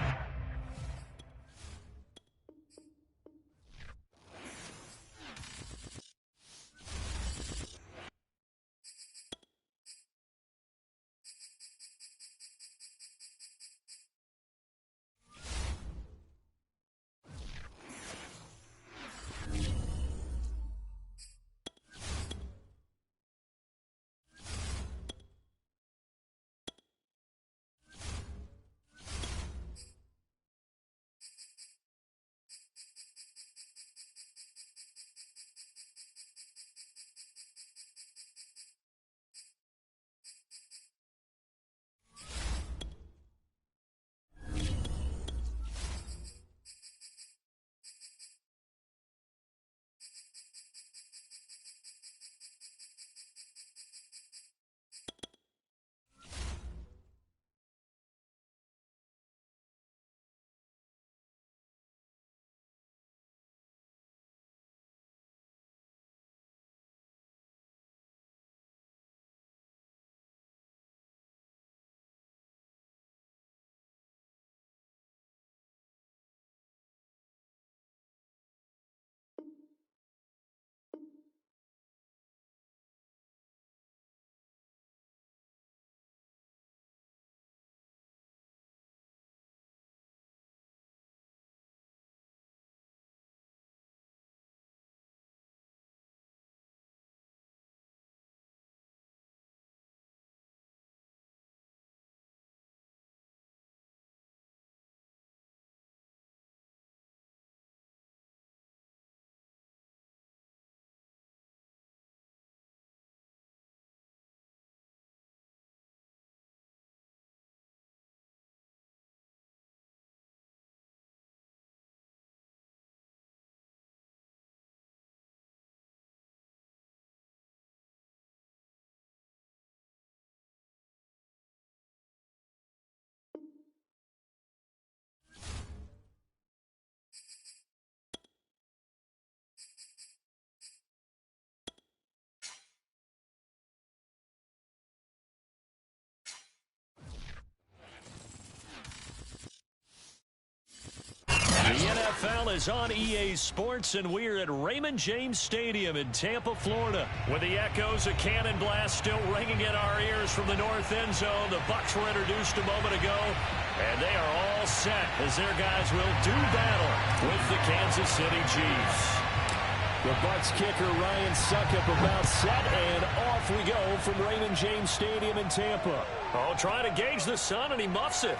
The NFL is on EA Sports, and we're at Raymond James Stadium in Tampa, Florida. With the echoes of cannon blast still ringing in our ears from the north end zone, the Bucs were introduced a moment ago, and they are all set as their guys will do battle with the Kansas City Chiefs. The Bucs kicker Ryan Succop about set, and off we go from Raymond James Stadium in Tampa. Oh, trying to gauge the sun, and he muffs it.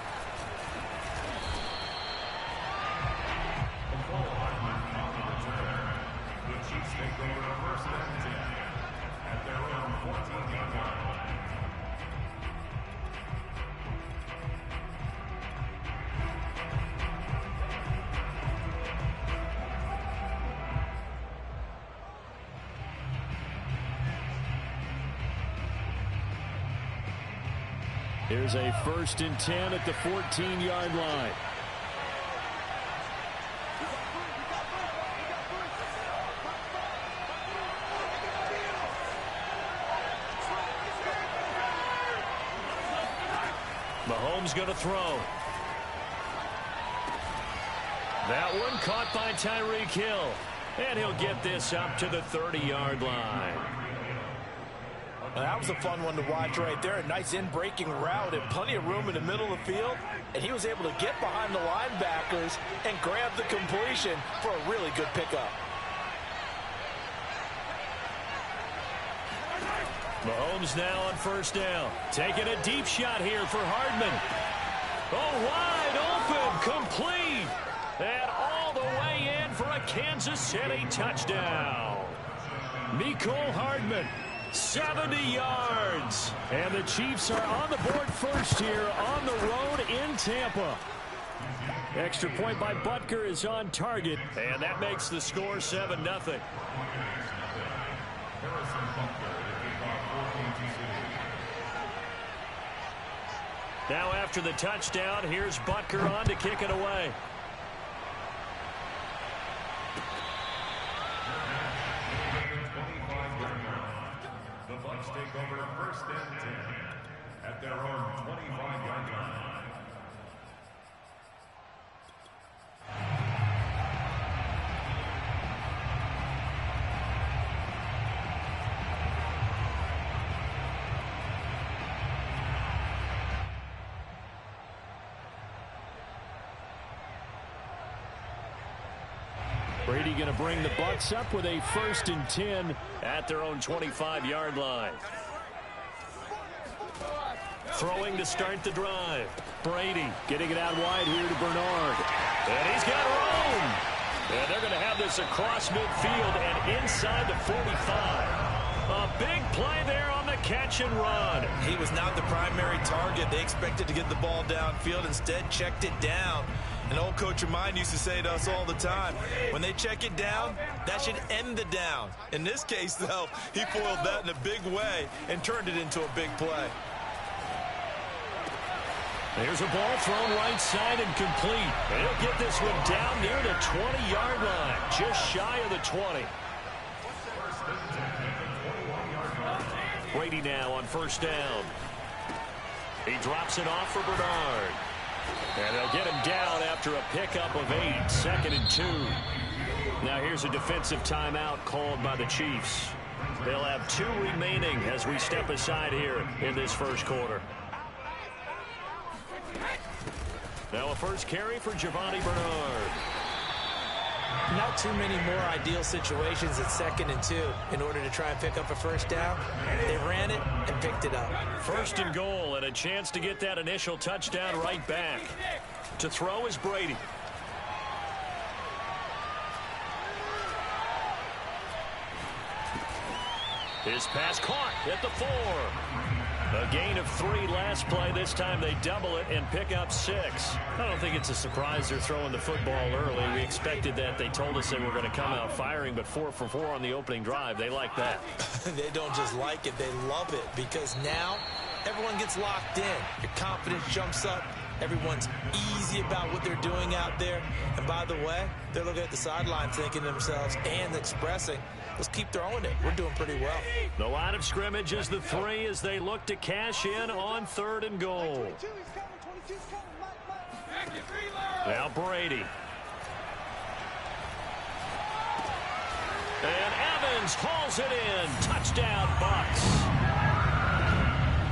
Here's a 1st and 10 at the 14-yard line. Mahomes going to throw. That one caught by Tyreek Hill. And he'll get this up to the 30-yard line. That was a fun one to watch right there. A nice in-breaking route and plenty of room in the middle of the field. And he was able to get behind the linebackers and grab the completion for a really good pickup. Mahomes now on 1st down. Taking a deep shot here for Hardman. Oh, wide open, complete. And all the way in for a Kansas City touchdown. Mecole Hardman. 70 yards. And the Chiefs are on the board first here on the road in Tampa. Extra point by Butker is on target. And that makes the score 7-0. Now after the touchdown, here's Butker on to kick it away. The Bucs take over first and 10 at their own 25-yard line. Brady going to bring the Bucs up with a 1st and 10 at their own 25-yard line. Throwing to start the drive. Brady getting it out wide here to Bernard. And he's got room. And they're going to have this across midfield and inside the 45. A big play there on the catch and run. He was not the primary target. They expected to get the ball downfield. Instead, checked it down. An old coach of mine used to say to us all the time, when they check it down, that should end the down. In this case, though, he foiled that in a big way and turned it into a big play. There's a ball thrown right side and complete. And he'll get this one down near the 20-yard line, just shy of the 20. Brady now on 1st down. He drops it off for Bernard. And they'll get him down after a pickup of 8, 2nd and 2. Now here's a defensive timeout called by the Chiefs. They'll have 2 remaining as we step aside here in this first quarter. Now a first carry for Giovanni Bernard. Not too many more ideal situations at 2nd and 2 in order to try and pick up a 1st down. They ran it and picked it up. 1st and goal and a chance to get that initial touchdown right back. To throw is Brady. His pass caught at the 4. A gain of 3 last play. This time they double it and pick up 6. I don't think it's a surprise they're throwing the football early. We expected that. They told us they were going to come out firing, but 4 for 4 on the opening drive. They like that. They don't just like it, they love it, because now everyone gets locked in. Your confidence jumps up. Everyone's easy about what they're doing out there. And by the way, they're looking at the sideline thinking to themselves and expressing, let's keep throwing it. We're doing pretty well. The line of scrimmage is the 3 as they look to cash in on 3rd and goal. Now Brady. And Evans hauls it in. Touchdown, Bucs.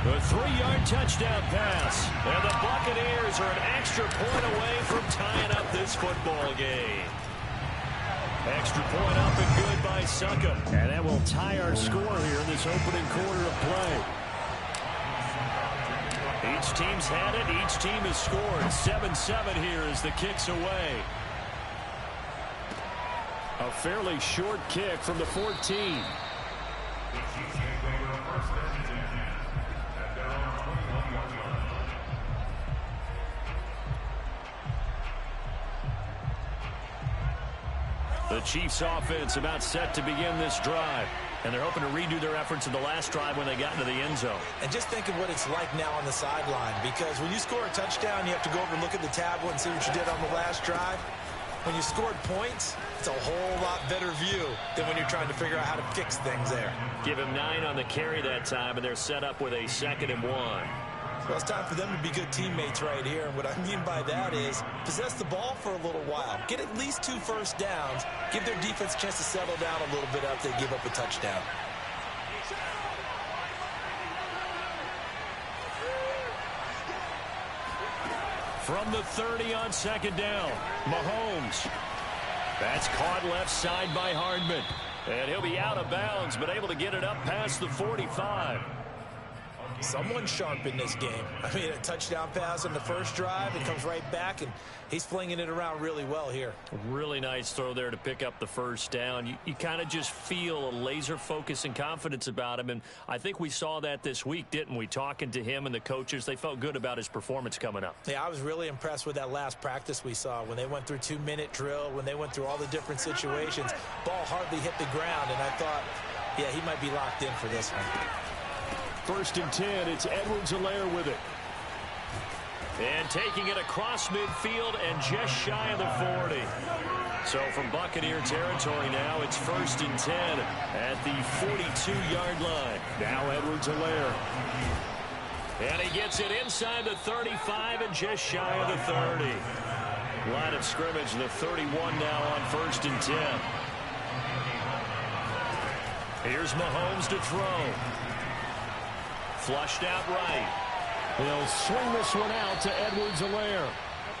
A 3-yard touchdown pass. And the Buccaneers are an extra point away from tying up this football game. Extra point up and good by Succa. And that will tie our score here in this opening quarter of play. Each team's had it. Each team has scored. 7-7 here as the kick's away. A fairly short kick from the 14. The Chiefs offense about set to begin this drive. And they're hoping to redo their efforts in the last drive when they got into the end zone. And just think of what it's like now on the sideline, because when you score a touchdown, you have to go over and look at the tablet and see what you did on the last drive. When you scored points, it's a whole lot better view than when you're trying to figure out how to fix things there. Give him 9 on the carry that time, and they're set up with a 2nd and 1. Well, it's time for them to be good teammates right here. And what I mean by that is possess the ball for a little while. Get at least 2 first downs. Give their defense a chance to settle down a little bit after they give up a touchdown. From the 30 on 2nd down, Mahomes. That's caught left side by Hardman. And he'll be out of bounds, but able to get it up past the 45. Someone's sharp in this game. I mean, a touchdown pass on the first drive, it comes right back, and he's flinging it around really well here. Really nice throw there to pick up the first down. You kind of just feel a laser focus and confidence about him, and I think we saw that this week, didn't we? Talking to him and the coaches, they felt good about his performance coming up. Yeah, I was really impressed with that last practice we saw when they went through 2-minute drill, when they went through all the different situations. Ball hardly hit the ground, and I thought, yeah, he might be locked in for this one. 1st and 10, it's Edwards-Helaire with it. And taking it across midfield and just shy of the 40. So from Buccaneer territory now, it's 1st and 10 at the 42-yard line. Now Edwards-Helaire. And he gets it inside the 35 and just shy of the 30. Line of scrimmage, the 31 now on 1st and 10. Here's Mahomes to throw. Flushed out right. He'll swing this one out to Edwards-Helaire.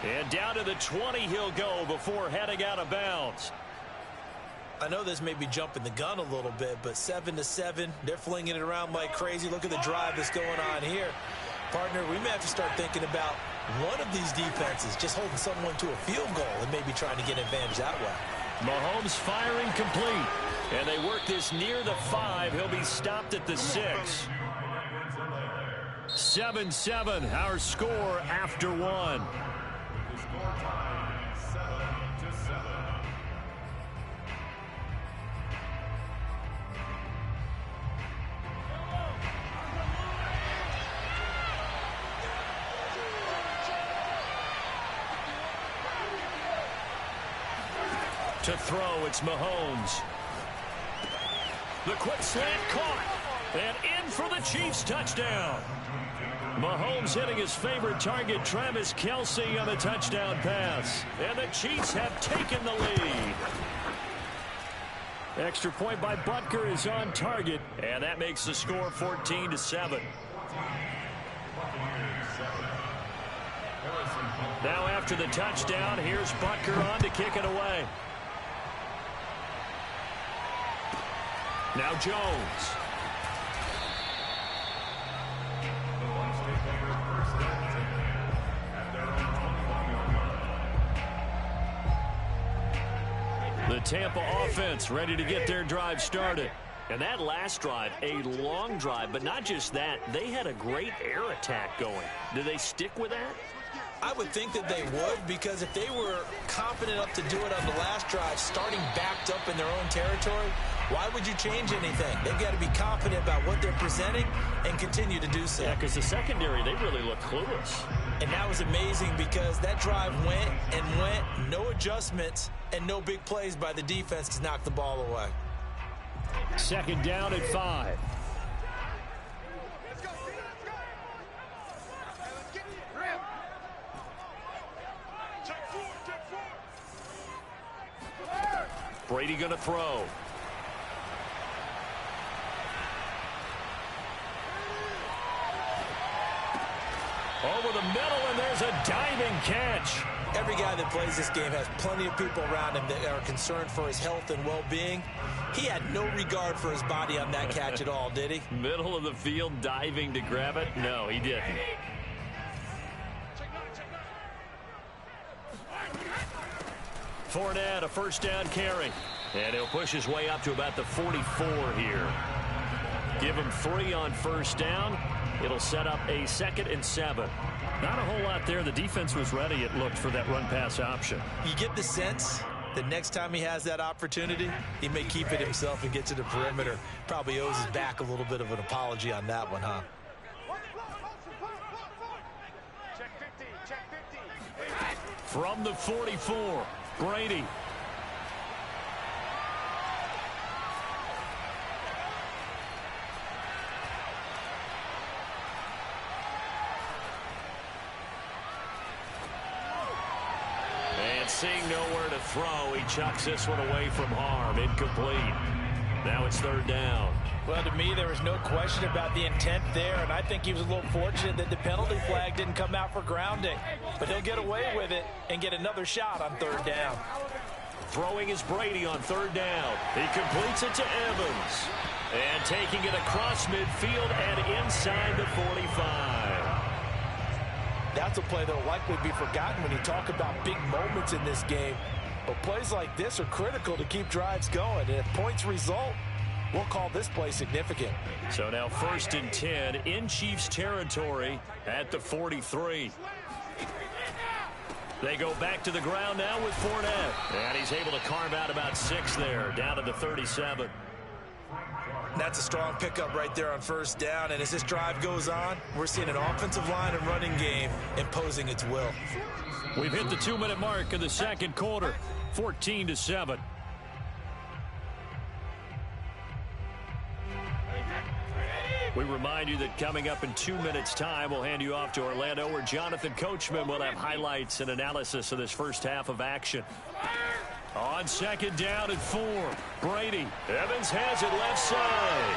And down to the 20 he'll go before heading out of bounds. I know this may be jumping the gun a little bit, but 7-7, they're flinging it around like crazy. Look at the drive that's going on here. Partner, we may have to start thinking about one of these defenses just holding someone to a field goal and maybe trying to get an advantage that way. Mahomes firing complete. And they work this near the 5. He'll be stopped at the 6. 7-7, our score after 1. Score time 7-7. To throw, it's Mahomes. The quick slant caught. And in for the Chiefs touchdown. Mahomes hitting his favorite target, Travis Kelce, on the touchdown pass. And the Chiefs have taken the lead. Extra point by Butker is on target. And that makes the score 14-7. Now after the touchdown, here's Butker on to kick it away. Now Jones. The Tampa offense ready to get their drive started. And that last drive, a long drive, but not just that. They had a great air attack going. Do they stick with that? I would think that they would, because if they were confident enough to do it on the last drive, starting backed up in their own territory, why would you change anything? They've got to be confident about what they're presenting and continue to do so. Yeah, because the secondary, they really look clueless. And that was amazing because that drive went and went, no adjustments, and no big plays by the defense to knock the ball away. 2nd down at 5. Brady going to throw. Over the middle, and there's a diving catch. Every guy that plays this game has plenty of people around him that are concerned for his health and well-being. He had no regard for his body on that catch at all, did he? Middle of the field, diving to grab it? No, he didn't. Fournette, a 1st down carry. And he'll push his way up to about the 44 here. Give him 3 on 1st down. It'll set up a 2nd and 7. Not a whole lot there. The defense was ready, it looked, for that run-pass option. You get the sense that next time he has that opportunity, he may keep it himself and get to the perimeter. Probably owes his back a little bit of an apology on that one, huh? From the 44, Brady. Seeing nowhere to throw, he chucks this one away from harm. Incomplete. Now it's 3rd down. Well, to me, there was no question about the intent there, and I think he was a little fortunate that the penalty flag didn't come out for grounding. But he'll get away with it and get another shot on 3rd down. Throwing is Brady on 3rd down. He completes it to Evans. And taking it across midfield and inside the 45. That's a play that will likely be forgotten when you talk about big moments in this game. But plays like this are critical to keep drives going. And if points result, we'll call this play significant. So now 1st and 10 in Chiefs territory at the 43. They go back to the ground now with Fournette. And he's able to carve out about 6 there, down to the 37. That's a strong pickup right there on first down. And as this drive goes on, we're seeing an offensive line and running game imposing its will. We've hit the 2-minute mark of the second quarter, 14-7. We remind you that coming up in 2 minutes' time, we'll hand you off to Orlando, where Jonathan Coachman will have highlights and analysis of this first half of action. On second down and 4, Brady. Evans has it left side.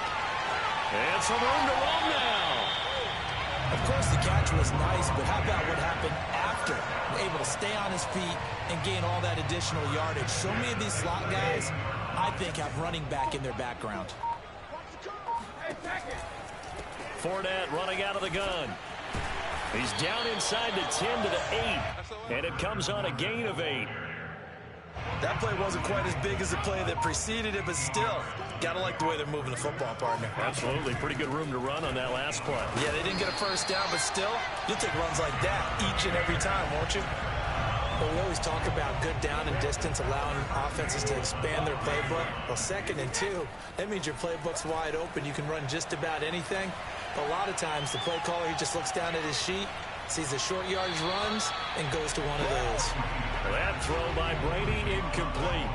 And some room to run now. Of course, the catch was nice, but how about what happened after? Able to stay on his feet and gain all that additional yardage. So many of these slot guys, I think, have running back in their background. Fournette running out of the gun. He's down inside the 10 to the 8. And it comes on a gain of 8. That play wasn't quite as big as the play that preceded it, but still, gotta like the way they're moving the football, partner. Absolutely. Pretty good room to run on that last play. Yeah, they didn't get a first down, but still, you'll take runs like that each and every time, won't you? Well, we always talk about good down and distance, allowing offenses to expand their playbook. Well, 2nd and 2, that means your playbook's wide open. You can run just about anything. But a lot of times, the play caller, he just looks down at his sheet, sees the short yardage runs, and goes to one of those. That throw by Brady incomplete.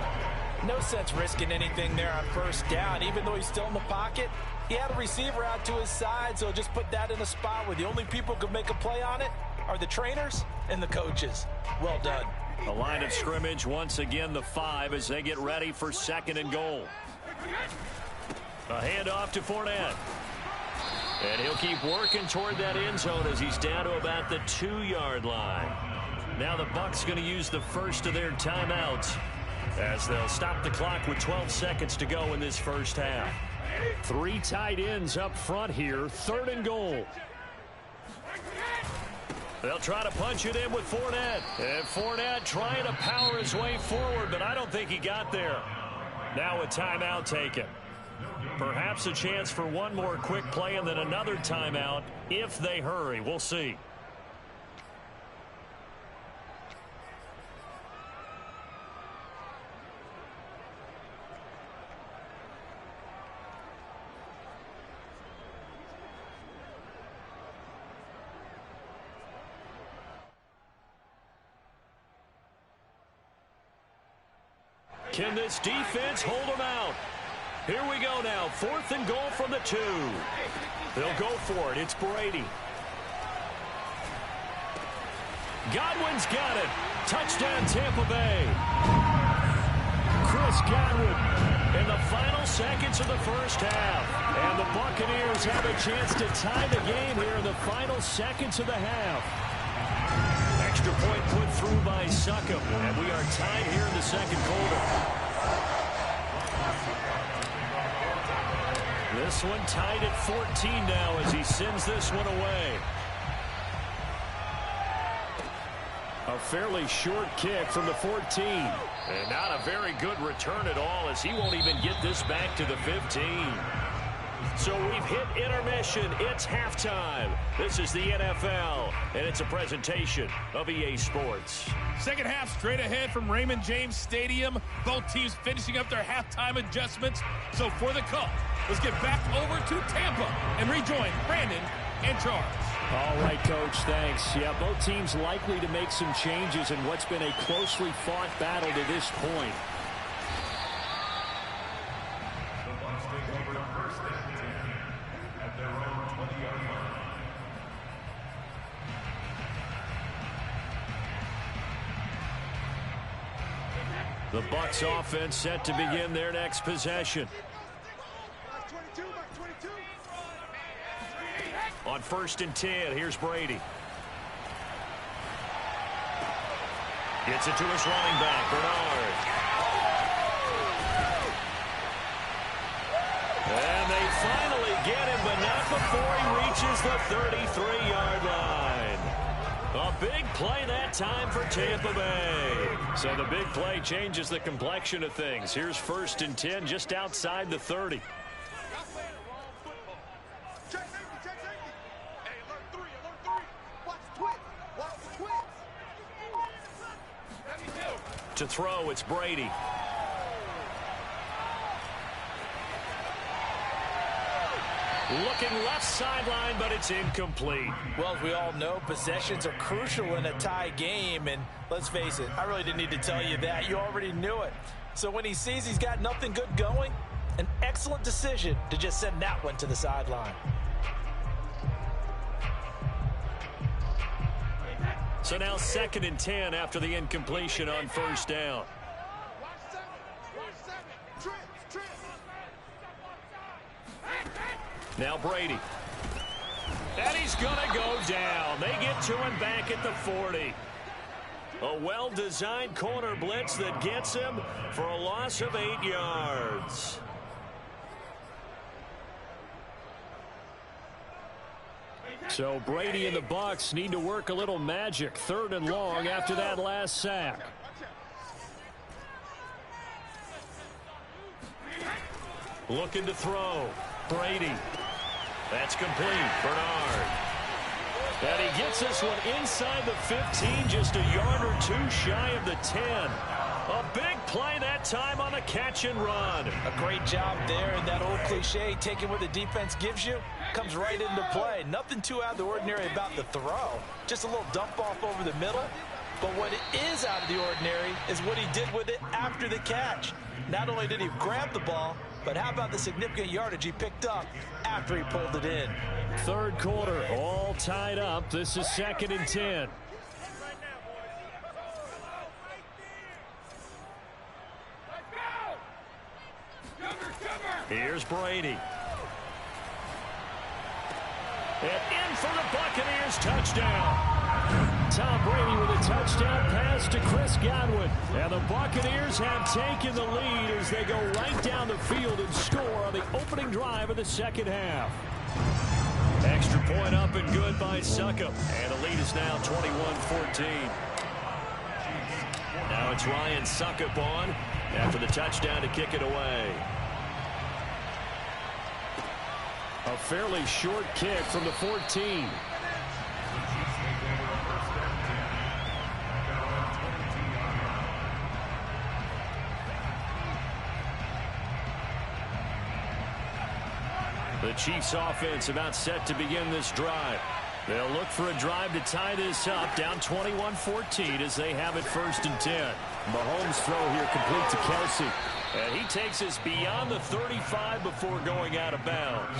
No sense risking anything there on first down. Even though he's still in the pocket, he had a receiver out to his side, so just put that in a spot where the only people who can make a play on it are the trainers and the coaches. Well done. The line of scrimmage, once again, the 5 as they get ready for 2nd and goal. A handoff to Fournette. And he'll keep working toward that end zone as he's down to about the 2-yard line. Now the Bucs going to use the first of their timeouts as they'll stop the clock with 12 seconds to go in this first half. 3 tight ends up front here, 3rd and goal. They'll try to punch it in with Fournette. And Fournette trying to power his way forward, but I don't think he got there. Now a timeout taken. Perhaps a chance for one more quick play and then another timeout if they hurry. We'll see. Can this defense hold them out? Here we go now. 4th and goal from the 2. They'll go for it. It's Brady. Godwin's got it. Touchdown, Tampa Bay. Chris Godwin in the final seconds of the first half. And the Buccaneers have a chance to tie the game here in the final seconds of the half. Extra point put through by Succop. And we are tied here in the second quarter. This one tied at 14 now as he sends this one away. A fairly short kick from the 14. And not a very good return at all as he won't even get this back to the 15. So we've hit intermission. It's halftime. This is the NFL, and it's a presentation of EA Sports. Second half straight ahead from Raymond James Stadium. Both teams finishing up their halftime adjustments. So for the call, let's get back over to Tampa and rejoin Brandon and Charles. All right, Coach, thanks. Yeah, both teams likely to make some changes in what's been a closely fought battle to this point. The Bucs offense set to begin their next possession. On 1st and 10, here's Brady. Gets it to his running back, Bernard. And they finally get him, but not before he reaches the 33-yard line. A big play that time for Tampa Bay. So the big play changes the complexion of things. Here's 1st and 10 just outside the 30. To throw, it's Brady. Looking left sideline, but it's incomplete. Well, as we all know, possessions are crucial in a tie game. And let's face it, I really didn't need to tell you that. You already knew it. So when he sees he's got nothing good going, an excellent decision to just send that one to the sideline. So now 2nd and 10 after the incompletion on first down. Now Brady. And he's going to go down. They get to him back at the 40. A well-designed corner blitz that gets him for a loss of 8 yards. So Brady and the Bucs need to work a little magic. 3rd and long after that last sack. Looking to throw. Brady. That's complete. Bernard. And he gets this one inside the 15, just a yard or two shy of the 10. A big play that time on a catch and run. A great job there, and that old cliche, taking what the defense gives you, comes right into play. Nothing too out of the ordinary about the throw. Just a little dump off over the middle. But what is out of the ordinary is what he did with it after the catch. Not only did he grab the ball, but how about the significant yardage he picked up after he pulled it in? 3rd quarter, all tied up. This is 2nd and 10. Here's Brady. And in for the Buccaneers touchdown. Tom Brady with a touchdown pass to Chris Godwin. And the Buccaneers have taken the lead as they go right down the field and score on the opening drive of the 2nd half. Extra point up and good by Succop. And the lead is now 21-14. Now it's Ryan Succop on after the touchdown to kick it away. A fairly short kick from the 14. The Chiefs offense about set to begin this drive. They'll look for a drive to tie this up, down 21-14 as they have it 1st and 10. Mahomes' throw here complete to Kelsey. And he takes us beyond the 35 before going out of bounds.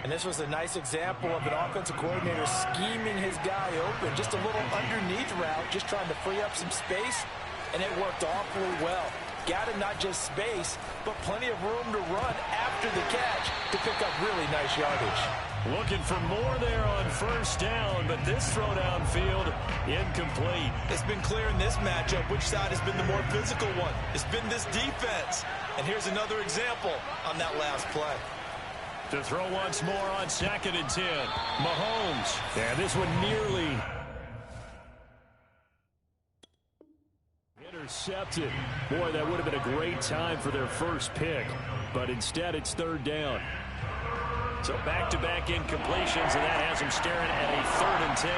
And this was a nice example of an offensive coordinator scheming his guy open. Just a little underneath route, just trying to free up some space. And it worked awfully well. Got him not just space, but plenty of room to run after the catch to pick up really nice yardage. Looking for more there on 1st down, but this throw downfield incomplete. It's been clear in this matchup which side has been the more physical one. It's been this defense. And here's another example on that last play. To throw once more on 2nd and 10. Mahomes. And this one nearly intercepted. Boy, that would have been a great time for their first pick. But instead, it's 3rd down. So back-to-back incompletions, and that has them staring at a 3rd and 10.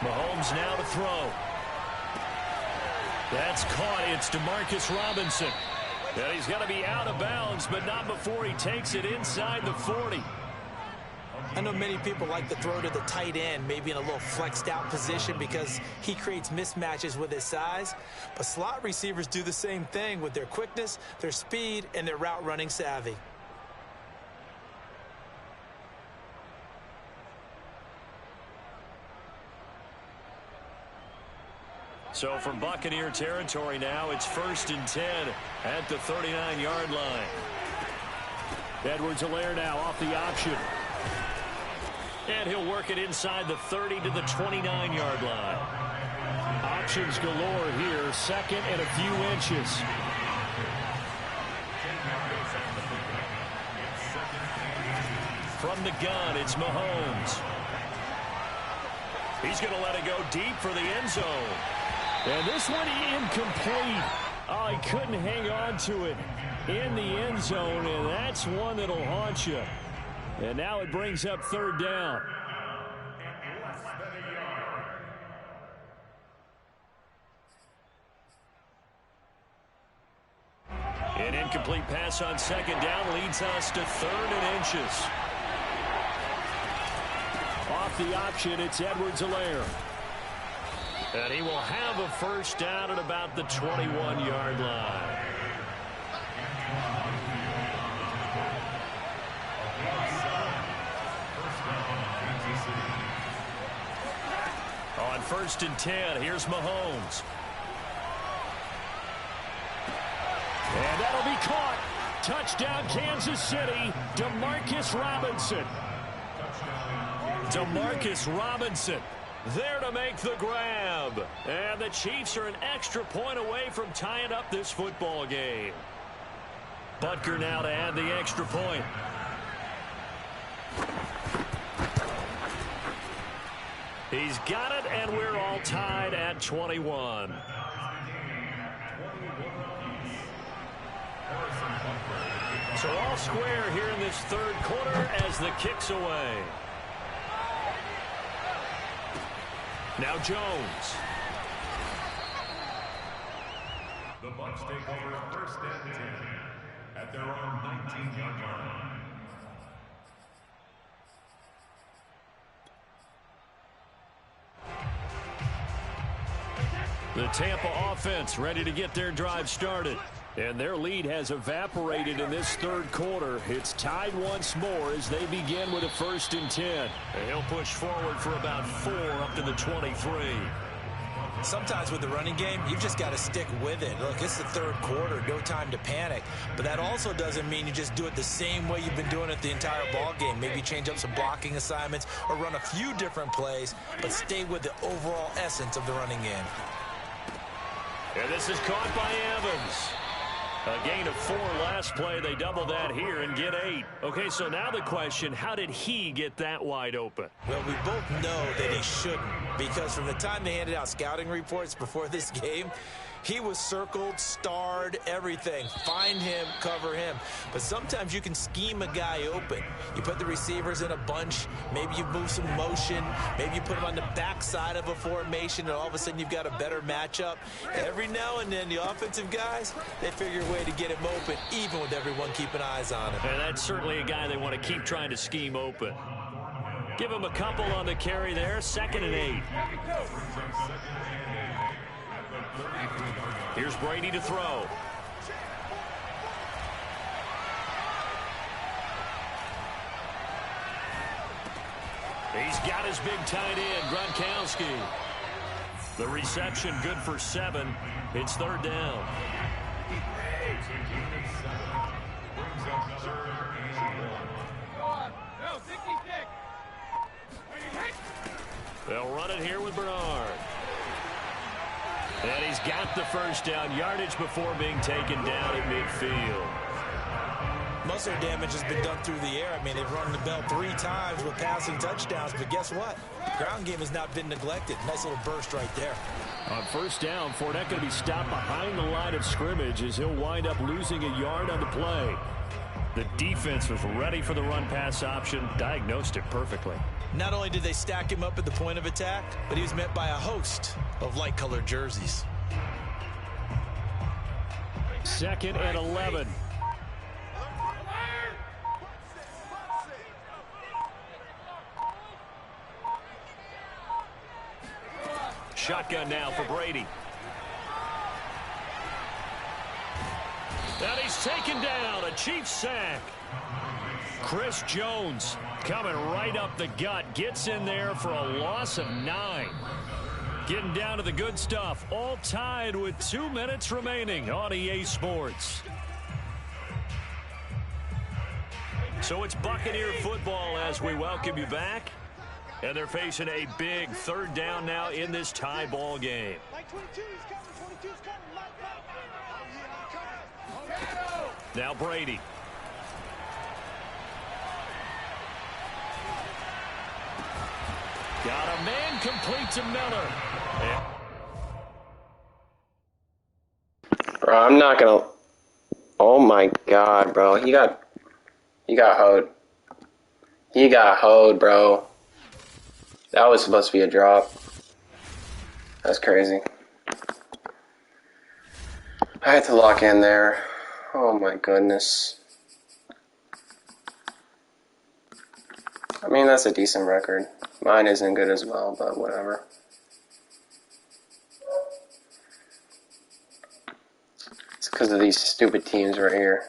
Mahomes now to throw. That's caught. It's DeMarcus Robinson. And he's going to be out of bounds, but not before he takes it inside the 40. I know many people like to throw to the tight end, maybe in a little flexed out position because he creates mismatches with his size. But slot receivers do the same thing with their quickness, their speed, and their route running savvy. So from Buccaneer territory now, it's 1st and 10 at the 39-yard line. Edwards-Helaire now off the option. And he'll work it inside the 30 to the 29-yard line. Options galore here, 2nd and a few inches. From the gun, it's Mahomes. He's going to let it go deep for the end zone. And this one incomplete. Oh, he couldn't hang on to it in the end zone, and that's one that'll haunt you. And now it brings up 3rd down. An incomplete pass on second down leads us to 3rd and inches. Off the option, it's Edwards-Helaire. And he will have a first down at about the 21-yard line. On 1st and 10, here's Mahomes. And that'll be caught. Touchdown, Kansas City. Demarcus Robinson. Demarcus Robinson there to make the grab. And the Chiefs are an extra point away from tying up this football game. Butker now to add the extra point. He's got it, and we're all tied at 21. So all square here in this 3rd quarter as the kick's away. Now Jones. The Bucs take over 1st and 10 at their own 19-yard line. The Tampa offense ready to get their drive started. And their lead has evaporated in this 3rd quarter. It's tied once more as they begin with a 1st and 10. And he'll push forward for about 4 up to the 23. Sometimes with the running game, you've just got to stick with it. Look, it's the 3rd quarter, no time to panic. But that also doesn't mean you just do it the same way you've been doing it the entire ball game. Maybe change up some blocking assignments or run a few different plays, but stay with the overall essence of the running game. And this is caught by Evans. A gain of 4 last play. They double that here and get 8. Okay, so now the question, how did he get that wide open? Well, we both know that he shouldn't, because from the time they handed out scouting reports before this game, he was circled, starred, everything. Find him, cover him. But sometimes you can scheme a guy open. You put the receivers in a bunch. Maybe you move some motion. Maybe you put them on the backside of a formation, and all of a sudden you've got a better matchup. Every now and then, the offensive guys, they figure a way to get him open, even with everyone keeping eyes on him. And that's certainly a guy they want to keep trying to scheme open. Give him a couple on the carry there. 2nd and 8. Here's Brady to throw. He's got his big tight end, Gronkowski. The reception good for 7. It's 3rd down. They'll run it here with Bernard. And he's got the first down, yardage before being taken down at midfield. Most of their damage has been done through the air. I mean, they've run the bell 3 times with passing touchdowns, but guess what? Ground game has not been neglected. Nice little burst right there. On first down, Fournette going to be stopped behind the line of scrimmage as he'll wind up losing a yard on the play. The defense was ready for the run-pass option, diagnosed it perfectly. Not only did they stack him up at the point of attack, but he was met by a host of light-colored jerseys. 2nd and 11. Shotgun now for Brady. And he's taken down, a Chiefs sack. Chris Jones coming right up the gut, gets in there for a loss of 9. Getting down to the good stuff, all tied with 2 minutes remaining on EA Sports. So it's Buccaneer football as we welcome you back. And they're facing a big 3rd down now in this tie ball game. Now Brady. Got a man complete to Miller. Bro, I'm not gonna. Oh my God, bro. He got hoed. He got hoed, bro. That was supposed to be a drop. That's crazy. I had to lock in there. Oh my goodness. I mean, that's a decent record. Mine isn't good as well, but whatever. It's because of these stupid teams right here.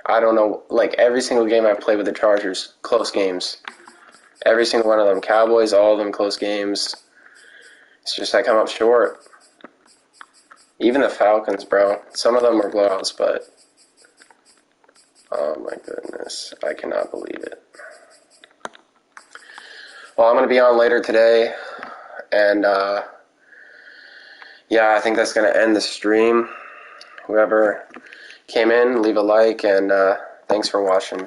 I don't know, like every single game I played with the Chargers, close games. Every single one of them. Cowboys, all of them close games. It's just I come up short. Even the Falcons, bro. Some of them were blowouts, but oh my goodness. I cannot believe it. Well, I'm going to be on later today, and yeah, I think that's going to end the stream. Whoever came in, leave a like, and thanks for watching.